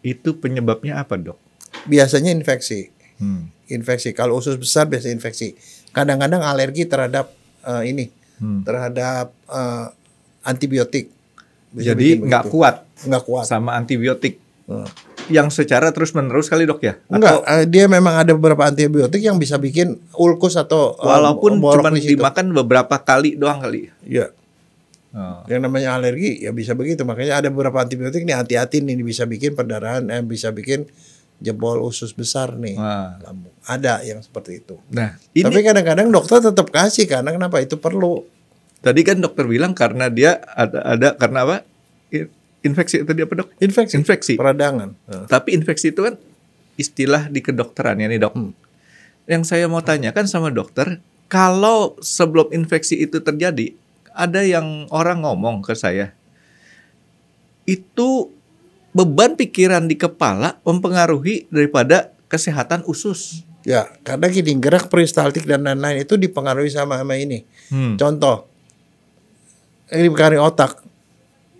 itu penyebabnya apa dok? Biasanya infeksi. Infeksi. Kalau usus besar biasanya infeksi. Kadang-kadang alergi terhadap terhadap antibiotik. Jadi nggak kuat sama antibiotik. Yang secara terus-menerus kali dok ya? Enggak, dia memang ada beberapa antibiotik yang bisa bikin ulkus atau walaupun cuma dimakan beberapa kali doang kali. Iya. Yang namanya alergi ya bisa begitu. Makanya ada beberapa antibiotik nih, hati-hati nih, bisa bikin perdarahan, bisa bikin jebol usus besar nih. Lambung. Ada yang seperti itu. Nah, tapi kadang-kadang dokter tetap kasih, karena kenapa? Itu perlu. Tadi kan dokter bilang karena dia ada karena apa? Infeksi tadi apa dok? Infeksi. Peradangan. Tapi infeksi itu kan istilah di kedokteran ya nih dok. Yang saya mau tanyakan sama dokter, kalau sebelum infeksi itu terjadi, ada yang orang ngomong ke saya, itu beban pikiran di kepala mempengaruhi daripada kesehatan usus. Ya, karena gini, gerak peristaltik dan lain-lain itu dipengaruhi sama ini. Contoh, ini dipengaruhi otak.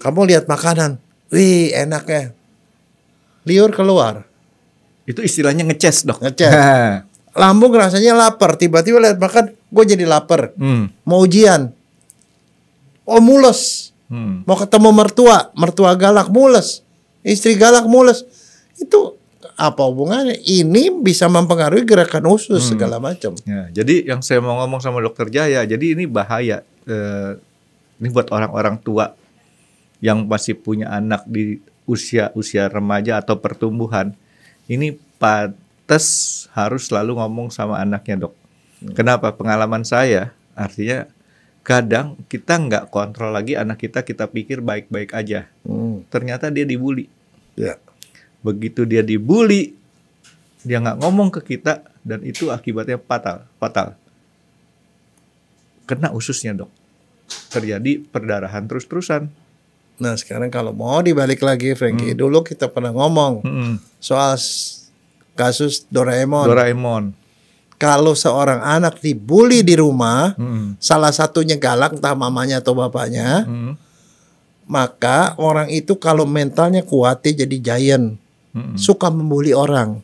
Kamu lihat makanan, wih enaknya, liur keluar. Itu istilahnya ngeces dok. Ngeces. Lambung rasanya lapar, tiba-tiba lihat makan, gue jadi lapar. Mau ujian, mules. Mau ketemu mertua galak mules, istri galak mules. Itu apa hubungannya? Ini bisa mempengaruhi gerakan usus segala macam. Ya, jadi yang saya mau ngomong sama dokter Jaya, jadi ini bahaya. Ini buat orang-orang tua yang masih punya anak di usia remaja atau pertumbuhan, ini pantes harus selalu ngomong sama anaknya dok. Kenapa? Pengalaman saya, artinya kadang kita nggak kontrol lagi anak kita pikir baik-baik aja. Ternyata dia dibully. Ya. Begitu dia dibully, dia nggak ngomong ke kita, dan itu akibatnya fatal. Kena ususnya dok. Terjadi perdarahan terus-terusan. Nah sekarang kalau mau dibalik lagi Frankie, dulu kita pernah ngomong soal kasus Doraemon. Kalau seorang anak dibully di rumah, salah satunya galak, entah mamanya atau bapaknya, maka orang itu kalau mentalnya kuat, dia jadi giant, suka membuli orang.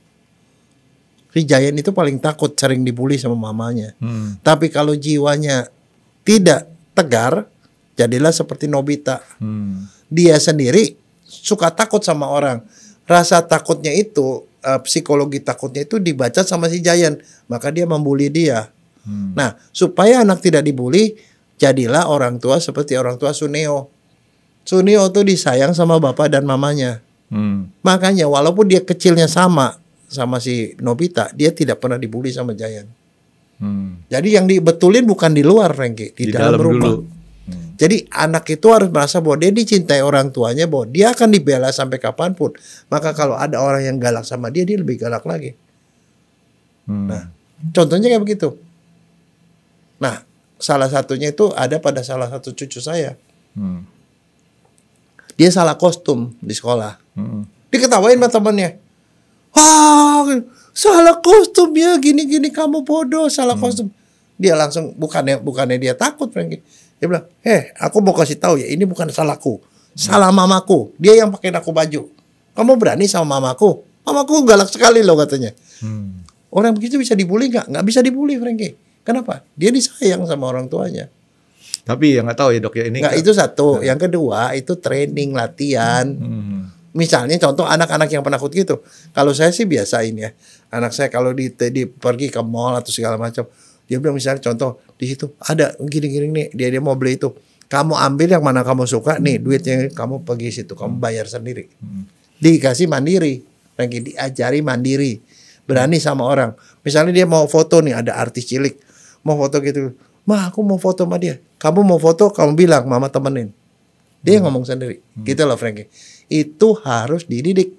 Si giant itu paling takut sering dibully sama mamanya. Tapi kalau jiwanya tidak tegar, jadilah seperti Nobita. Dia sendiri suka takut sama orang. Rasa takutnya itu, psikologi takutnya itu dibaca sama si giant. Maka dia membuli dia. Nah, supaya anak tidak dibully, jadilah orang tua seperti orang tua Suneo. Suneo tuh disayang sama bapak dan mamanya. Makanya walaupun dia kecilnya sama si Nobita, dia tidak pernah dibully sama giant. Jadi yang dibetulin bukan di luar, Frankie, di dalam rumah. Jadi anak itu harus merasa bahwa dia dicintai orang tuanya, bahwa dia akan dibela sampai kapanpun. Maka kalau ada orang yang galak sama dia, dia lebih galak lagi. Nah, contohnya kayak begitu. Nah, salah satunya itu ada pada salah satu cucu saya. Dia salah kostum di sekolah. Diketawain sama temannya. Wah, salah kostum ya, gini-gini, kamu bodoh, salah kostum. Dia langsung, bukannya dia takut, Frankie. Dia bilang, aku mau kasih tahu ya, ini bukan salahku, salah mamaku. Dia yang pakein aku baju. Kamu berani sama mamaku? Mamaku galak sekali loh katanya. Orang begitu bisa dibully nggak? Nggak bisa dibully, Frankie. Kenapa? Dia disayang sama orang tuanya. Tapi ya nggak tahu ya dok ya ini. Nggak, itu satu. Yang kedua itu training, latihan. Misalnya contoh anak-anak yang penakut gitu. Kalau saya sih biasain ya. Anak saya kalau di pergi ke mall atau segala macam, dia bilang misalnya contoh di situ ada gini-gini nih, dia mau beli itu. Kamu ambil yang mana kamu suka nih, duitnya kamu pergi situ, kamu bayar sendiri. Dikasih mandiri, lagi diajari mandiri, berani sama orang. Misalnya dia mau foto nih, ada artis cilik, mau foto gitu. "Ma, aku mau foto sama dia." Kamu mau foto, kamu bilang, "Mama temenin." Dia ngomong sendiri. Gitu loh Frankie. Itu harus dididik.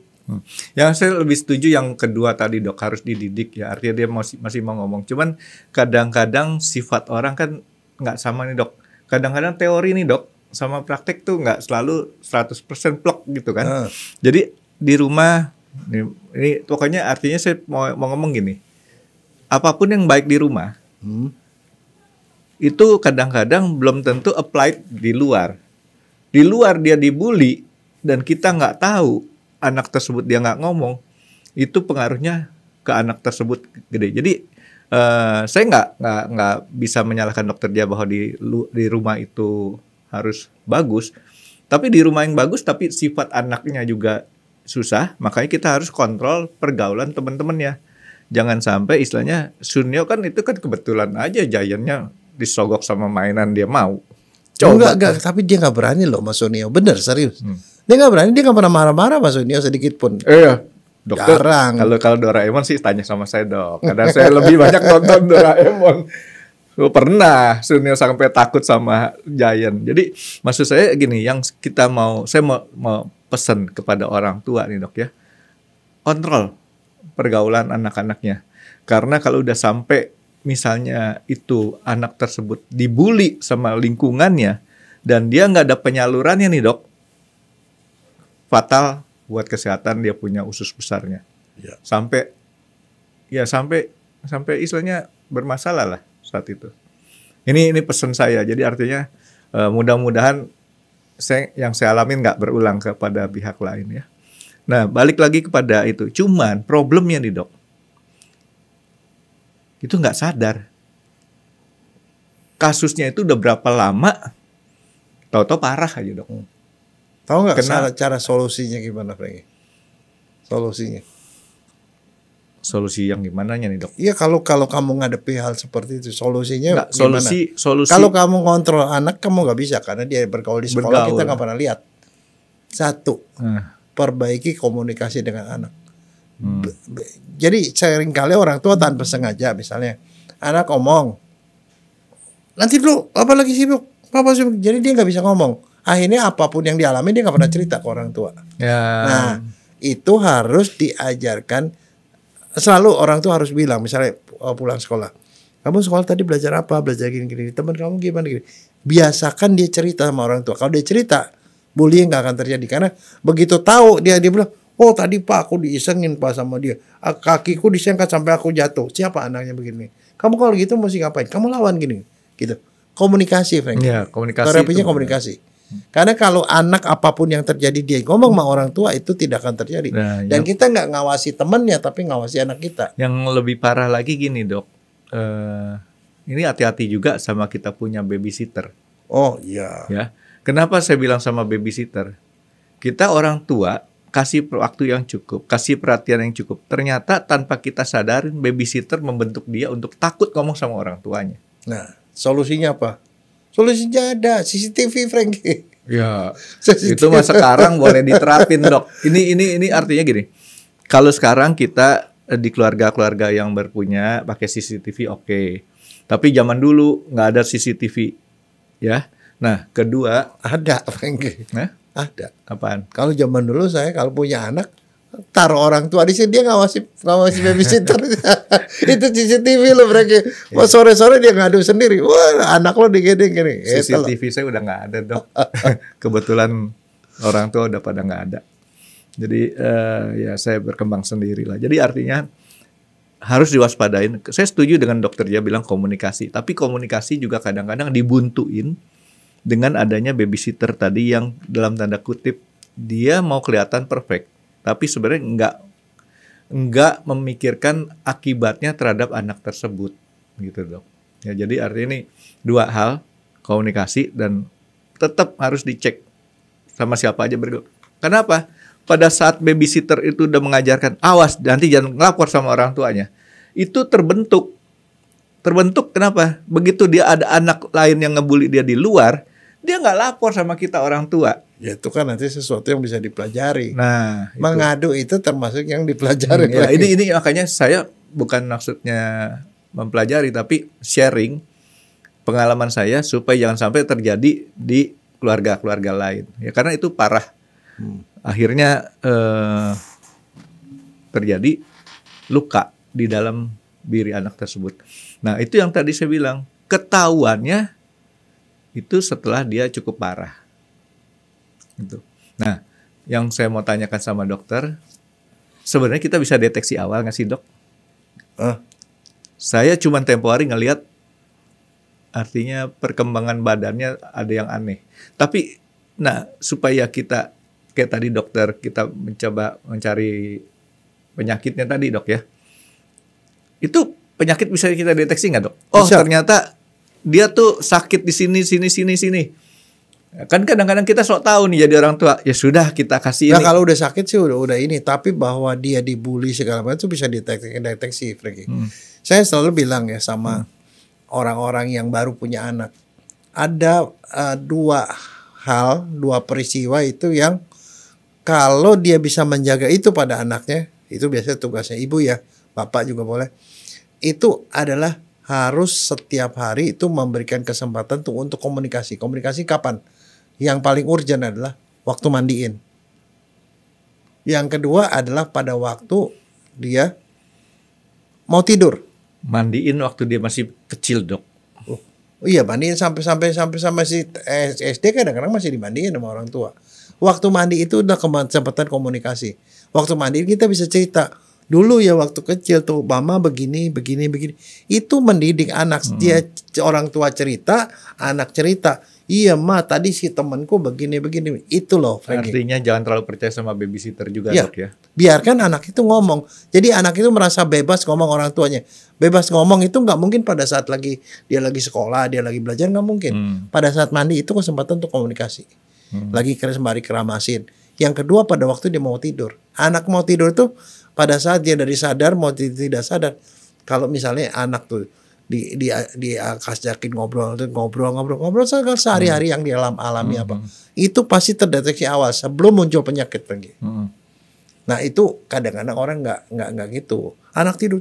Yang saya lebih setuju yang kedua tadi dok, harus dididik ya. Artinya dia masih mau ngomong. Cuman kadang-kadang sifat orang kan nggak sama nih dok. Kadang-kadang teori nih dok sama praktek tuh nggak selalu 100% plek gitu kan. Jadi di rumah ini pokoknya artinya saya mau ngomong gini. Apapun yang baik di rumah itu kadang-kadang belum tentu applied di luar. Di luar dia dibully dan kita nggak tahu anak tersebut dia nggak ngomong, itu pengaruhnya ke anak tersebut gede. Jadi saya nggak bisa menyalahkan dokter dia bahwa di rumah itu harus bagus, tapi di rumah yang bagus tapi sifat anaknya juga susah, makanya kita harus kontrol pergaulan teman-temannya. Jangan sampai istilahnya Sunyo kan itu kan kebetulan aja Giant-nya disogok sama mainan dia mau. Coba. Enggak, tapi dia nggak berani loh Mas Sunio, bener serius. Dia nggak berani, dia nggak pernah marah-marah Mas Sunio sedikit pun. Iya. Dokter, jarang. Kalau Doraemon sih tanya sama saya dok. Karena saya lebih banyak nonton Doraemon. Pernah Sunio sampai takut sama Giant. Jadi maksud saya gini, yang saya mau pesan kepada orang tua nih dok ya, kontrol pergaulan anak-anaknya. Karena kalau udah sampai misalnya itu anak tersebut dibully sama lingkungannya dan dia nggak ada penyalurannya nih dok, fatal buat kesehatan dia punya usus besarnya. Ya. Sampai istilahnya bermasalah lah saat itu. Ini pesan saya. Jadi artinya mudah-mudahan yang saya alamin nggak berulang kepada pihak lain ya. Nah balik lagi kepada itu. Cuman problemnya nih dok, itu nggak sadar. Kasusnya itu udah berapa lama, tahu-tahu parah aja dok. Tahu nggak cara solusinya gimana, Franky? Solusi yang gimana nih dok? Iya kalau kamu ngadepi hal seperti itu, solusinya gimana? Solusi. Kalau kamu kontrol anak, kamu nggak bisa karena dia bergaul di sekolah, kita nggak pernah lihat. Satu, perbaiki komunikasi dengan anak. Jadi seringkali orang tua tanpa sengaja, misalnya anak ngomong, nanti dulu, apa lagi sibuk, papa sibuk, jadi dia nggak bisa ngomong. Akhirnya apapun yang dialami dia nggak pernah cerita ke orang tua. Ya. Nah itu harus diajarkan. Selalu orang tua harus bilang, misalnya pulang sekolah, kamu sekolah tadi belajar apa, belajar gini-gini, teman kamu gimana gini. Biasakan dia cerita sama orang tua. Kalau dia cerita, bullying nggak akan terjadi. Karena begitu tahu dia bilang, oh tadi pak aku diisengin pak sama dia, kakiku disengkat sampai aku jatuh. Siapa anaknya begini? Kamu kalau gitu mesti ngapain? Kamu lawan gini, gitu. Komunikasi, Frank. Ya, komunikasi. Terapinya komunikasi. Karena kalau anak apapun yang terjadi dia ngomong sama orang tua itu tidak akan terjadi. Nah, dan kita nggak ngawasi temannya tapi ngawasi anak kita. Yang lebih parah lagi gini dok, ini hati-hati juga sama kita punya babysitter. Oh iya. Ya, kenapa saya bilang sama babysitter? Kita orang tua kasih waktu yang cukup, kasih perhatian yang cukup. Ternyata tanpa kita sadarin babysitter membentuk dia untuk takut ngomong sama orang tuanya. Nah, solusinya apa? Solusinya ada CCTV, Franky. Ya, itu mah sekarang boleh diterapin dok. Ini artinya gini. Kalau sekarang kita di keluarga-keluarga yang berpunya pakai CCTV oke. Tapi zaman dulu nggak ada CCTV, ya. Nah, kedua ada, Franky. Ada. Apaan? Kalau zaman dulu saya kalau punya anak taruh orang tua di sini, dia ngawasi babysitter. Itu CCTV loh mereka. Wah, sore-sore dia ngadu sendiri. Wah, anak lo digedeng gini. CCTV saya udah nggak ada dok. Kebetulan orang tua udah pada nggak ada. Jadi ya saya berkembang sendiri lah. Jadi artinya harus diwaspadain. Saya setuju dengan dokter dia bilang komunikasi. Tapi komunikasi juga kadang-kadang dibuntuin dengan adanya babysitter tadi yang dalam tanda kutip dia mau kelihatan perfect. Tapi sebenarnya enggak memikirkan akibatnya terhadap anak tersebut, gitu dok. Ya jadi artinya ini dua hal, komunikasi dan tetap harus dicek sama siapa aja bergaul. Kenapa? pada saat babysitter itu udah mengajarkan, awas nanti jangan ngelapor sama orang tuanya. Itu terbentuk kenapa? Begitu dia ada anak lain yang ngebully dia di luar, dia nggak lapor sama kita orang tua. Ya itu kan nanti sesuatu yang bisa dipelajari. Nah, mengadu itu termasuk yang dipelajari. Ya, ini makanya saya bukan maksudnya mempelajari, tapi sharing pengalaman saya supaya jangan sampai terjadi di keluarga-keluarga lain. Ya karena itu parah. Akhirnya terjadi luka di dalam diri anak tersebut. Nah, itu yang tadi saya bilang, ketahuannya itu setelah dia cukup parah. Gitu. Nah, yang saya mau tanyakan sama dokter, sebenarnya kita bisa deteksi awal nggak sih, Dok? Saya cuma tempo hari ngelihat, artinya perkembangan badannya ada yang aneh. Tapi, nah supaya kita kayak tadi dokter, kita mencoba mencari penyakitnya tadi, Dok ya. Itu penyakit bisa kita deteksi nggak, Dok? Oh, bisa. Ternyata dia tuh sakit di sini. Kan kadang-kadang kita sok tahu nih jadi orang tua. Ya sudah, kita kasih ini. Nah, kalau udah sakit sih udah ini, tapi bahwa dia dibully segala macam itu bisa deteksi, Franky. Saya selalu bilang ya sama orang-orang yang baru punya anak. Ada dua peristiwa itu yang kalau dia bisa menjaga itu pada anaknya, itu biasanya tugasnya ibu ya, bapak juga boleh. Itu adalah harus setiap hari itu memberikan kesempatan untuk komunikasi. Komunikasi kapan? Yang paling urgent adalah waktu mandiin. Yang kedua adalah pada waktu dia mau tidur. Mandiin waktu dia masih kecil, Dok. Oh iya, mandiin sampai masih SD kadang-kadang masih dimandiin sama orang tua. Waktu mandi itu udah kesempatan komunikasi. Waktu mandi kita bisa cerita. Dulu ya waktu kecil tuh mama begini. Itu mendidik anak. Dia orang tua cerita, anak cerita. Iya ma, tadi si temanku begini. Itu loh, Franky. Artinya jangan terlalu percaya sama babysitter juga, ya, Dok ya. Biarkan anak itu ngomong. Jadi anak itu merasa bebas ngomong orang tuanya. Bebas ngomong itu nggak mungkin pada saat dia lagi sekolah, dia lagi belajar, nggak mungkin. Pada saat mandi itu kesempatan untuk komunikasi. Lagi sembari keramasin. Yang kedua pada waktu dia mau tidur. Anak mau tidur tuh pada saat dia dari sadar mau tidak sadar. Kalau misalnya anak tuh diajakin ngobrol sehari-hari yang dia alami apa. Itu pasti terdeteksi awal sebelum muncul penyakit lagi. Nah itu kadang-kadang orang nggak gitu. Anak tidur.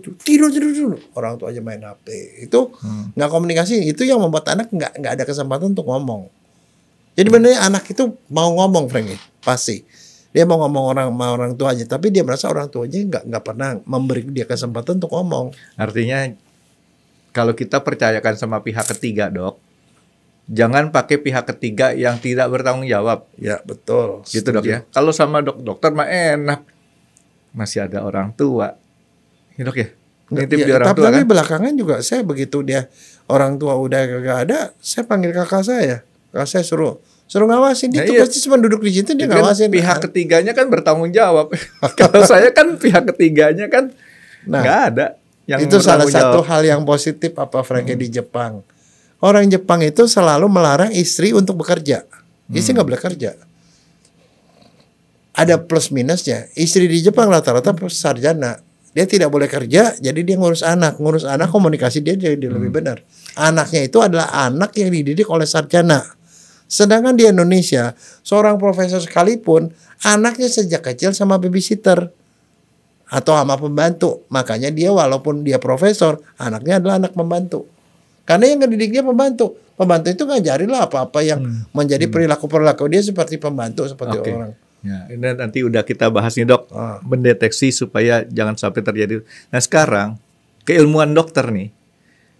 Orang tua aja main HP. Itu nggak komunikasi. Itu yang membuat anak nggak ada kesempatan untuk ngomong. Jadi benernya anak itu mau ngomong, Franky, pasti. Dia mau ngomong orang tuanya, tapi dia merasa orang tuanya nggak pernah memberi dia kesempatan untuk ngomong. Artinya kalau kita percayakan sama pihak ketiga, Dok, jangan pakai pihak ketiga yang tidak bertanggung jawab. Ya betul. Gitu, Dok ya. Kalau sama dokter mah enak, masih ada orang tua. Ya, Dok ya. Nitip di orang tua tapi kan. Belakangan juga saya begitu dia orang tua udah gak ada, saya panggil kakak saya. Kakak saya suruh ngawasin. Dia tuh pasti cuma duduk di situ dia ngawasin. Pihak ketiganya kan bertanggung jawab. Kalau saya kan pihak ketiganya kan nggak ada. Yang itu salah satu hal yang positif apa Franky di Jepang. Orang Jepang itu selalu melarang istri untuk bekerja. Istri nggak boleh kerja. Ada plus minusnya. Istri di Jepang rata-rata sarjana. Dia tidak boleh kerja, jadi dia ngurus anak. Ngurus anak komunikasi dia jadi lebih benar. Anaknya itu adalah anak yang dididik oleh sarjana. Sedangkan di Indonesia, seorang profesor sekalipun, anaknya sejak kecil sama babysitter. Atau sama pembantu. Makanya dia walaupun dia profesor, anaknya adalah anak pembantu. Karena yang ngedidik dia pembantu. Pembantu itu ngajarin lah apa-apa yang menjadi perilaku-perilaku dia seperti pembantu, seperti orang. Ya, ini nanti udah kita bahas nih, Dok. Mendeteksi supaya jangan sampai terjadi. Nah sekarang, keilmuan dokter nih,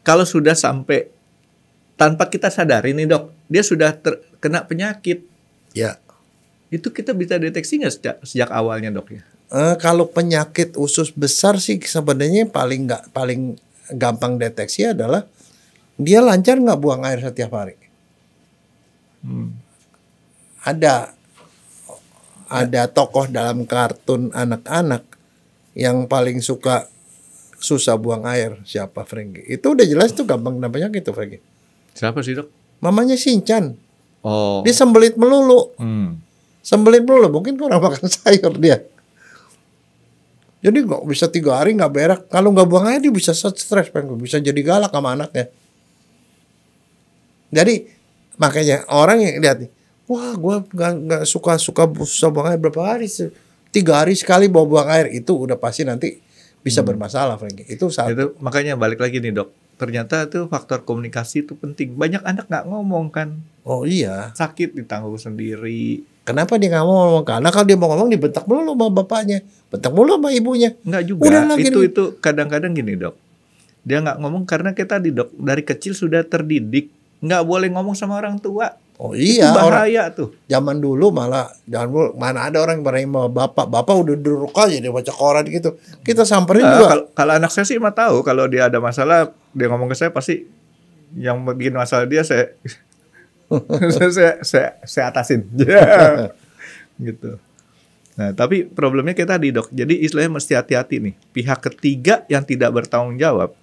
kalau sudah sampai tanpa kita sadari nih, Dok, dia sudah terkena penyakit. Ya. Itu kita bisa deteksi nggak sejak awalnya, Dok ya? Kalau penyakit usus besar sih sebenarnya paling gampang deteksi adalah dia lancar nggak buang air setiap hari. Ada tokoh dalam kartun anak-anak yang paling susah buang air, siapa, Franky? Itu udah jelas tuh gampang kena penyakit tuh, Franky. Siapa sih, Dok? Mamanya Shinchan. Oh. Dia sembelit melulu. Sembelin dulu, mungkin kurang makan sayur dia. Jadi nggak bisa 3 hari nggak berak. Kalau nggak buang air dia bisa stres, bisa jadi galak sama anaknya. Jadi makanya orang yang lihat nih, wah gue nggak suka susah buang air berapa hari, 3 hari sekali buang air, itu udah pasti nanti bisa bermasalah, Frankie. Itu satu. Itu makanya balik lagi nih dok. Ternyata tuh faktor komunikasi itu penting. Banyak anak nggak ngomong kan. Oh iya. Sakit ditanggung sendiri. Kenapa dia nggak mau ngomong? Karena kalau dia mau ngomong dibentak mulu sama bapaknya, bentak mulu sama ibunya. Nggak juga. Udah lah, Itu kadang-kadang gini dok. Dia nggak ngomong karena kita dok dari kecil sudah terdidik nggak boleh ngomong sama orang tua. Oh iya. Itu bahaya tuh. Zaman dulu mana ada orang yang berani sama bapak udah duduk aja dia baca koran gitu. Kita samperin juga. Kalau anak saya sih mah tahu kalau dia ada masalah dia ngomong ke saya pasti yang bikin masalah dia saya saya atasin. Gitu. Nah, tapi problemnya kita tadi dok. Jadi istilahnya mesti hati-hati nih. Pihak ketiga yang tidak bertanggung jawab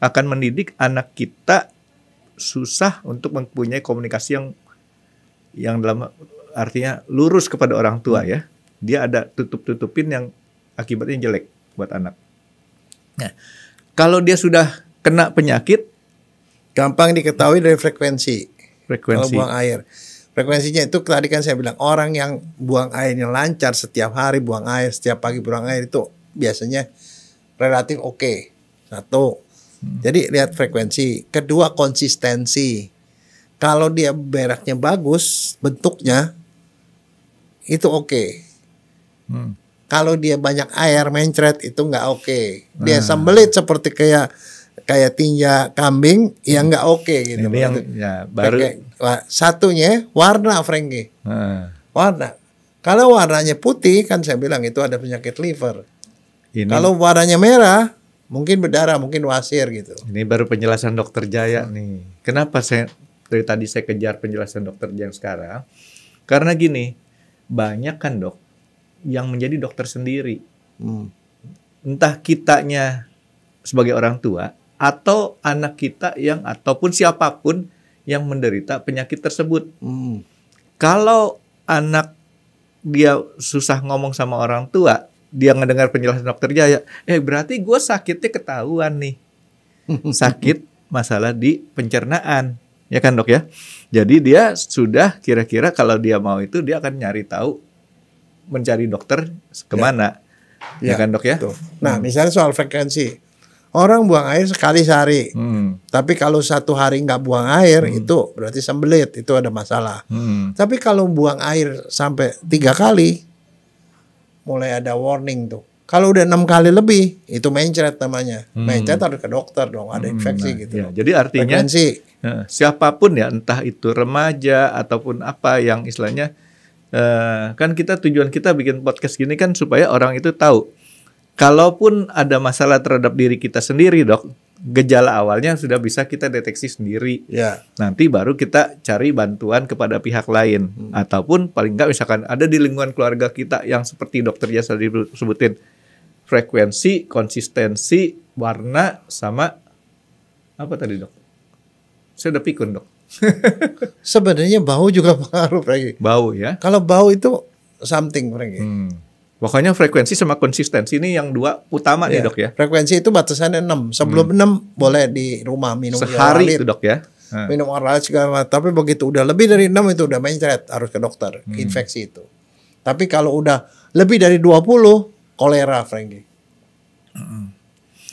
akan mendidik anak kita susah untuk mempunyai komunikasi yang dalam artinya lurus kepada orang tua ya. Dia ada tutup-tutupin yang akibatnya jelek buat anak. Nah, kalau dia sudah kena penyakit, gampang diketahui dari frekuensi. Kalau frekuensi. buang air. Frekuensinya itu tadi kan saya bilang, orang yang buang airnya lancar setiap hari buang air, setiap pagi buang air itu biasanya relatif oke. Satu. Jadi lihat frekuensi. Kedua, konsistensi. Kalau dia beraknya bagus, bentuknya itu oke. Kalau dia banyak air mencret itu nggak oke. Dia sembelit seperti kayak tinja kambing, ya nggak oke gitu. Ini yang ya, baru satunya warna, Frankie. Warna. Kalau warnanya putih kan saya bilang itu ada penyakit liver. Kalau warnanya merah mungkin berdarah, mungkin wasir gitu. Ini baru penjelasan dokter Jaya nih. Kenapa dari tadi saya kejar penjelasan dokter Jaya sekarang? Karena gini, banyak kan dok yang menjadi dokter sendiri. Entah kitanya sebagai orang tua atau anak kita yang ataupun siapapun yang menderita penyakit tersebut. Kalau anak dia susah ngomong sama orang tua, dia ngedengar penjelasan dokter Jaya, berarti gue sakitnya ketahuan nih. Sakit masalah di pencernaan. Ya kan dok ya? Jadi dia sudah kira-kira kalau dia mau itu dia akan nyari tahu, mencari dokter kemana. Ya kan dok ya? Tuh. Nah misalnya soal frekuensi. Orang buang air sekali sehari. Tapi kalau 1 hari nggak buang air itu berarti sembelit, itu ada masalah. Tapi kalau buang air sampai 3 kali, mulai ada warning tuh. Kalau udah 6 kali lebih, itu mencret namanya. Mencret harus ke dokter dong, ada infeksi gitu. Ya, jadi artinya siapapun ya, entah itu remaja ataupun apa yang istilahnya, kan tujuan kita bikin podcast gini kan supaya orang itu tahu. Kalaupun ada masalah terhadap diri kita sendiri dok, gejala awalnya sudah bisa kita deteksi sendiri. Nanti baru kita cari bantuan kepada pihak lain. Ataupun paling nggak misalkan ada di lingkungan keluarga kita yang seperti dokter Jasa disebutin. Frekuensi, konsistensi, warna, sama apa tadi dok? Saya udah pikun dok. Sebenarnya bau juga pengaruh, Frankie. Bau ya? Kalau bau itu something, Frankie. Pokoknya frekuensi sama konsistensi ini yang 2 utama nih dok ya. Frekuensi itu batasannya 6. Sebelum 6 boleh di rumah minum sehari itu dok ya. Minum oral segala macam. Tapi begitu udah lebih dari 6 itu udah mencret, harus ke dokter. Infeksi itu. Tapi kalau udah lebih dari 20, kolera, Frankie.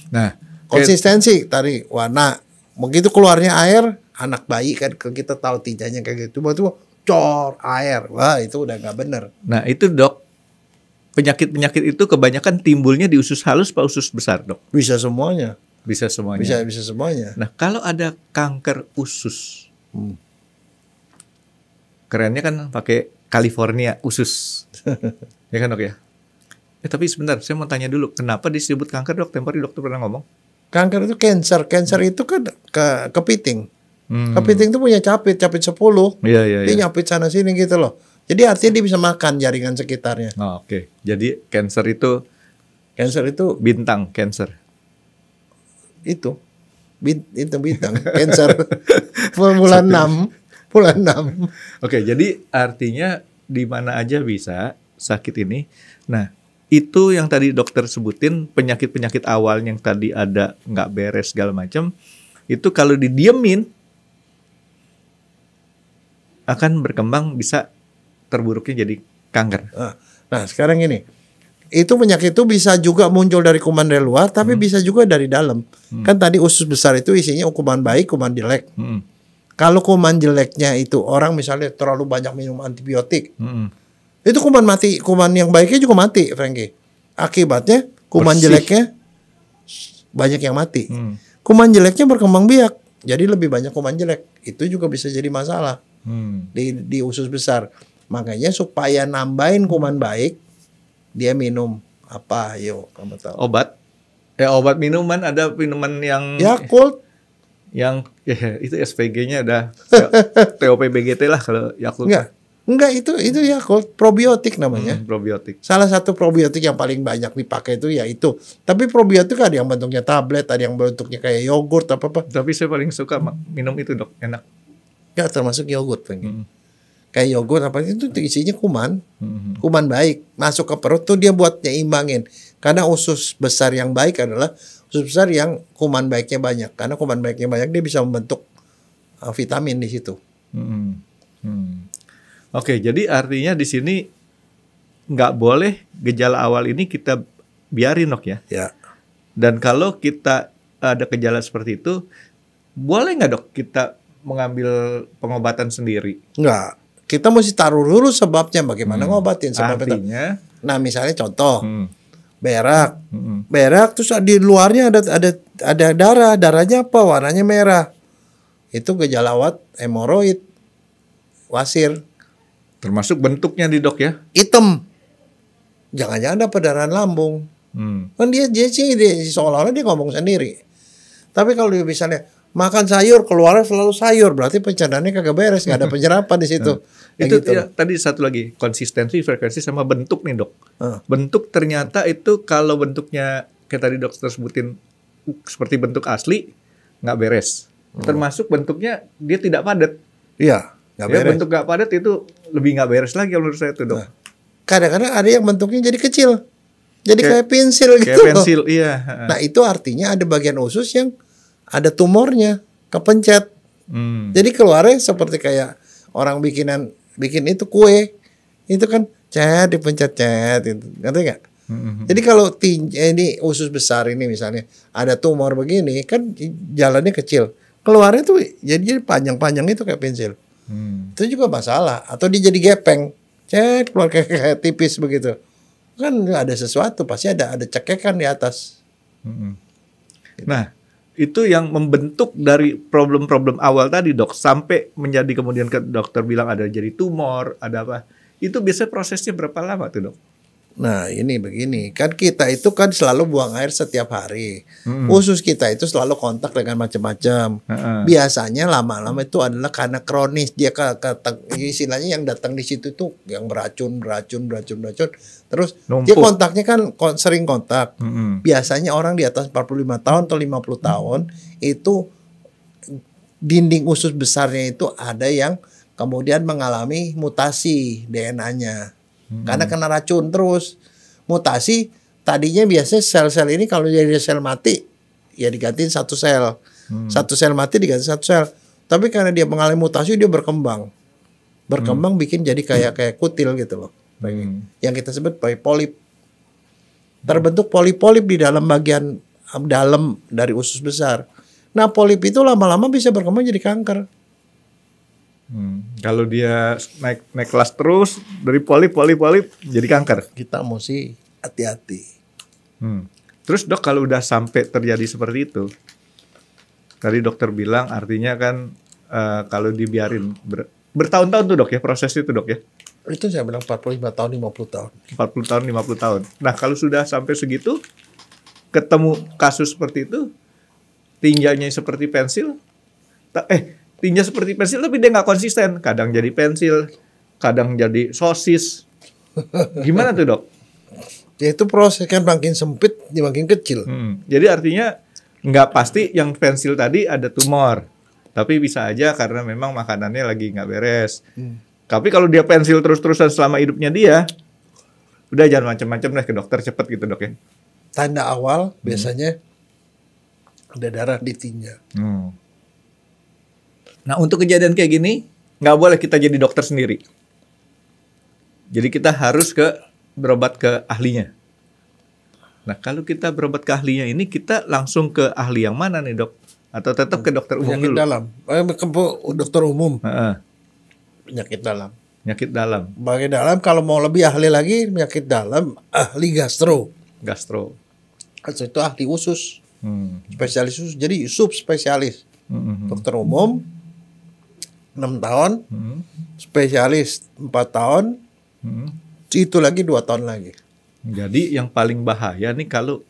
Nah, konsistensi tadi warna. Begitu keluarnya air, anak bayi kan kita tahu tinjanya kayak gitu. Tiba-tiba cor air. Wah, itu udah nggak bener. Nah, itu dok. Penyakit-penyakit itu kebanyakan timbulnya di usus halus atau usus besar, dok? Bisa semuanya. Bisa semuanya. Bisa semuanya. Nah, kalau ada kanker usus, kerennya kan pakai California usus, ya kan dok ya? Tapi sebentar, saya mau tanya dulu, kenapa disebut kanker dok? Tempo hari dokter pernah ngomong. Kanker itu cancer. Cancer itu kan kepiting. Kepiting itu punya capit 10. Dia nyapit sana sini gitu loh. Jadi artinya dia bisa makan jaringan sekitarnya. Oke. Jadi cancer itu bintang cancer. Itu bintang cancer. bulan 6. Oke, jadi artinya di mana aja bisa sakit ini. Nah, itu yang tadi dokter sebutin, penyakit-penyakit awal yang tadi ada nggak beres segala macam, itu kalau didiemin akan berkembang, bisa terburuknya jadi kanker. Nah, sekarang ini, itu penyakit itu bisa juga muncul dari kuman dari luar, tapi bisa juga dari dalam. Kan tadi usus besar itu isinya kuman baik, kuman jelek. Kalau kuman jeleknya itu orang misalnya terlalu banyak minum antibiotik, itu kuman mati, kuman yang baiknya juga mati, Frankie. Akibatnya kuman jeleknya banyak yang mati. Kuman jeleknya berkembang biak, jadi lebih banyak kuman jelek. Itu juga bisa jadi masalah di usus besar. Makanya supaya nambahin kuman baik, dia minum apa? Yuk, kamu tahu. Obat? Obat minuman, ada minuman yang Yakult. Yang itu SPG-nya ada TOP-BGT lah kalau Yakult. Enggak, itu Yakult, probiotik namanya. Probiotik. Salah satu probiotik yang paling banyak dipakai itu ya itu. Tapi probiotik ada yang bentuknya tablet, ada yang bentuknya kayak yogurt apa-apa. Tapi saya paling suka minum itu, Dok, enak. Ya termasuk yogurt, kayak yogurt apa itu isinya kuman, kuman baik masuk ke perut tuh dia buat nyimbangin. Karena usus besar yang baik adalah usus besar yang kuman baiknya banyak. Karena kuman baiknya banyak dia bisa membentuk vitamin di situ. Oke, jadi artinya di sini nggak boleh gejala awal ini kita biarin, Dok, ya. Ya. Dan kalau kita ada gejala seperti itu, boleh nggak, Dok, kita mengambil pengobatan sendiri? Enggak. Kita mesti taruh dulu sebabnya, bagaimana ngobatin sebabnya. Artinya, nah misalnya contoh, berak, terus di luarnya ada darahnya apa? Warnanya merah. Itu gejala hemoroid, wasir. termasuk bentuknya di, Dok, ya? Hitam. Jangan-jangan ada perdarahan lambung. Kan dia seolah-olah dia ngomong sendiri. Tapi kalau dia misalnya makan sayur, keluarnya selalu sayur, berarti pencernaannya kagak beres, nggak ada penyerapan di situ. Itu gitu. ya, tadi satu lagi, konsistensi, frekuensi sama bentuk nih, Dok. Bentuk ternyata itu kalau bentuknya kayak tadi dokter sebutin seperti bentuk asli, nggak beres. Termasuk bentuknya dia tidak padat. Iya, nggak beres. Bentuk nggak padat itu lebih nggak beres lagi menurut saya itu, Dok. Kadang-kadang ada yang bentuknya jadi kecil, jadi kayak pensil gitu. Kayak pensil, iya. Nah itu artinya ada bagian usus yang ada tumornya, kepencet. Jadi keluarnya seperti kayak orang bikin itu kue, itu kan dipencet itu, ngerti nggak? Jadi kalau ini usus besar ini misalnya ada tumor begini, kan jalannya kecil, keluarnya tuh jadi panjang-panjang itu kayak pensil. Itu juga masalah. Atau dia jadi gepeng, keluar kayak tipis begitu. Kan ada sesuatu, pasti ada cekekan di atas. Nah, itu yang membentuk dari problem-problem awal tadi, Dok, sampai menjadi kemudian ke dokter bilang ada jadi tumor, ada apa. Itu biasanya prosesnya berapa lama tuh, Dok? Nah ini begini, kan kita itu kan selalu buang air setiap hari. Usus kita itu selalu kontak dengan macam-macam. Biasanya lama-lama itu adalah karena kronis. Dia istilahnya yang datang di situ tuh yang beracun. Terus numpuk. Dia kontaknya kan sering kontak. Biasanya orang di atas 45 tahun atau 50 tahun itu dinding usus besarnya itu ada yang kemudian mengalami mutasi DNA-nya. Karena kena racun terus. Mutasi tadinya biasanya sel-sel ini kalau jadi sel mati ya digantiin satu sel. Satu sel mati diganti satu sel. Tapi karena dia mengalami mutasi dia berkembang. Bikin jadi kayak kutil gitu loh. Yang kita sebut polip. Terbentuk polip-polip di dalam bagian dalam dari usus besar. Nah polip itu lama-lama bisa berkembang jadi kanker. Kalau dia naik kelas terus dari polip jadi kanker. Kita mesti hati-hati. Terus, Dok, kalau udah sampai terjadi seperti itu, tadi dokter bilang artinya kan kalau dibiarin bertahun-tahun tuh, Dok, ya proses itu, Dok, ya. Itu saya bilang 45 tahun 50 tahun. 40 tahun 50 tahun. Nah, kalau sudah sampai segitu ketemu kasus seperti itu, tinjanya seperti pensil. Tinja seperti pensil tapi dia nggak konsisten. Kadang jadi pensil, kadang jadi sosis. Gimana tuh, Dok? Ya itu proses kan makin sempit, dia makin kecil. Jadi artinya nggak pasti yang pensil tadi ada tumor. Tapi bisa aja karena memang makanannya lagi nggak beres. Tapi kalau dia pensil terus-terusan selama hidupnya dia, udah jangan macam-macam deh ke dokter cepet gitu dok ya. Tanda awal biasanya ada darah di tinja. Nah untuk kejadian kayak gini, nggak boleh kita jadi dokter sendiri. Jadi kita harus berobat ke ahlinya. Nah kalau kita berobat ke ahlinya ini, kita langsung ke ahli yang mana nih dok? Atau tetap ke dokter umum Penyakit dulu? dalam. Dokter umum. Heeh. Penyakit dalam. Penyakit dalam, Penyakit dalam kalau mau lebih ahli lagi, penyakit dalam, ahli gastro. gastro. Itu ahli usus. Spesialis usus. Jadi subspesialis. Dokter umum 6 tahun, spesialis 4 tahun, itu lagi 2 tahun lagi. Jadi yang paling bahaya nih kalau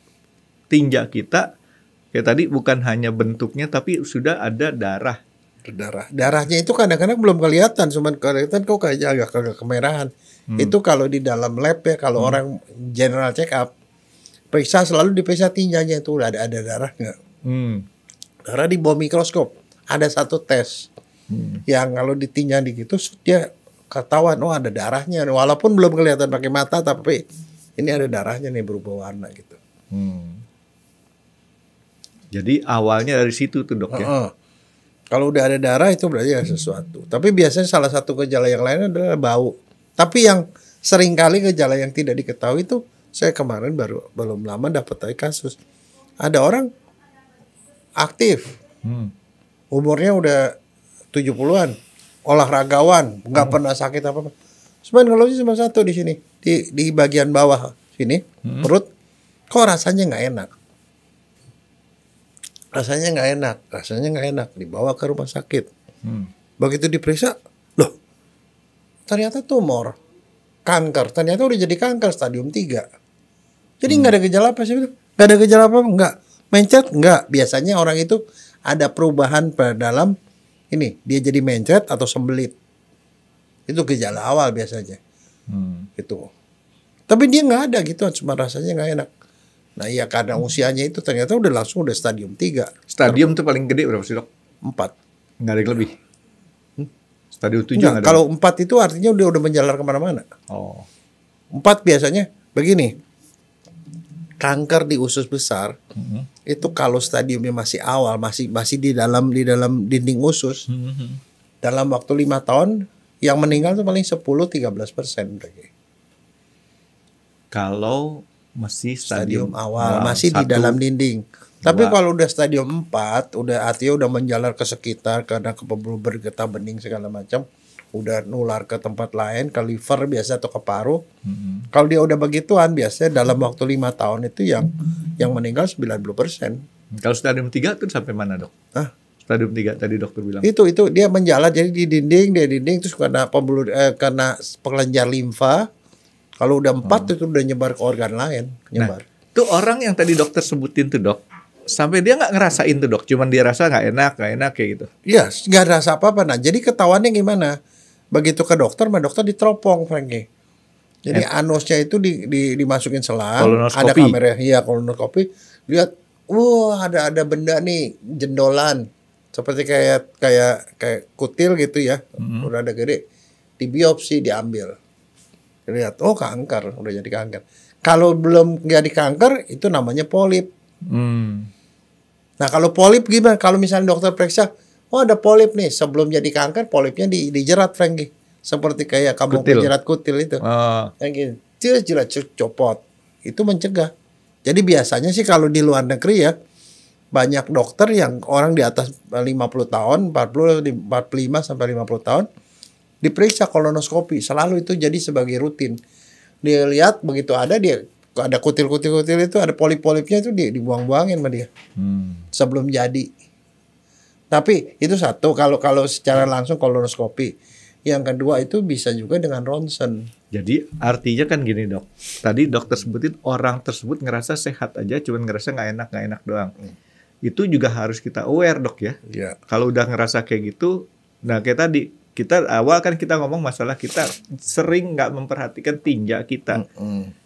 tinja kita kayak tadi bukan hanya bentuknya tapi sudah ada darah. Darahnya itu kadang-kadang belum kelihatan, cuman kelihatan kok kayaknya agak kemerahan. Itu kalau di dalam lab ya, kalau orang general check up, periksa selalu diperiksa tinjanya itu udah ada darah nggak? Darah di bawah mikroskop ada satu tes yang kalau ditinja di gitu dia ketahuan oh ada darahnya, walaupun belum kelihatan pakai mata tapi ini ada darahnya nih berubah warna gitu. Jadi awalnya dari situ tuh dok ya. Kalau udah ada darah itu berarti ada sesuatu. Tapi biasanya salah satu gejala yang lain adalah bau. Tapi yang sering kali gejala yang tidak diketahui itu, saya kemarin belum lama dapat kasus. Ada orang aktif, umurnya udah 70-an, olahragawan, nggak pernah sakit apa-apa. Cuman kalau cuma satu di sini, di bagian bawah sini, perut, kok rasanya nggak enak. Rasanya nggak enak, dibawa ke rumah sakit. Begitu diperiksa, loh, ternyata tumor, kanker, ternyata udah jadi kanker stadium 3. Jadi nggak ada gejala apa sih? Nggak ada gejala apa? Nggak. Mencret? Nggak. Biasanya orang itu ada perubahan pada dalam ini, dia jadi mencret atau sembelit. Itu gejala awal biasanya. Gitu. Tapi dia nggak ada gitu, cuma rasanya nggak enak. Nah iya karena usianya itu ternyata udah stadium 3. Stadium tuh paling gede berapa sih dok? 4. Nggak ada yang lebih. Stadium 7 nggak ada. Kalau 4 itu artinya udah menjalar kemana-mana. 4 biasanya begini. Kanker di usus besar itu kalau stadiumnya masih awal, masih di dalam dinding usus, dalam waktu 5 tahun yang meninggal tuh paling 10-13%. Kalau masih stadium awal, masih di dalam dinding. Tapi kalau udah stadium 4, artinya udah menjalar ke sekitar karena ke pembuluh bergetah bening segala macam, udah nular ke tempat lain, ke liver biasa atau ke paru. Kalau dia udah begituan, biasanya dalam waktu 5 tahun itu yang meninggal 90%. Kalau stadium 3 itu sampai mana dok? Stadium 3 tadi dokter bilang. Itu dia menjalar jadi di dinding terus karena karena pengelenjar limfa. Kalau udah 4 itu udah nyebar ke organ lain, nyebar. Nah, tuh orang yang tadi dokter sebutin tuh dok, sampai dia nggak ngerasain tuh dok, cuman dia rasa nggak enak kayak gitu. Iya, nggak rasa apa-apa. Nah, jadi ketahuannya gimana? Begitu ke dokter, dokter diteropong, Frankie. Jadi anusnya itu dimasukin selang, ada kamera, iya kolonoskopi, lihat, wah ada benda nih, jendolan, seperti kayak kutil gitu ya, udah ada gede, dibiopsi, diambil. Lihat, oh kanker, udah jadi kanker. Kalau belum jadi kanker, itu namanya polip. Nah kalau polip gimana? Kalau misalnya dokter periksa, oh ada polip nih, sebelum jadi kanker, polipnya dijerat, Frankie. Seperti kayak kamu menjerat kutil itu. Yang gitu, jerat copot. Itu mencegah. Jadi biasanya sih kalau di luar negeri ya, banyak dokter yang orang di atas 50 tahun, 45 sampai 50 tahun, diperiksa kolonoskopi, selalu itu jadi sebagai rutin. Dia lihat begitu ada kutil-kutil itu, ada polip-polipnya itu dibuang-buangin sama dia. Sebelum jadi. Tapi itu satu kalau secara langsung kolonoskopi. Yang kedua itu bisa juga dengan ronsen. Jadi artinya kan gini dok. Tadi dokter sebutin orang tersebut ngerasa sehat aja, cuman ngerasa nggak enak doang. Itu juga harus kita aware dok ya. Kalau udah ngerasa kayak gitu, nah kayak tadi. Kita awal kan kita ngomong masalah kita sering nggak memperhatikan tinja kita.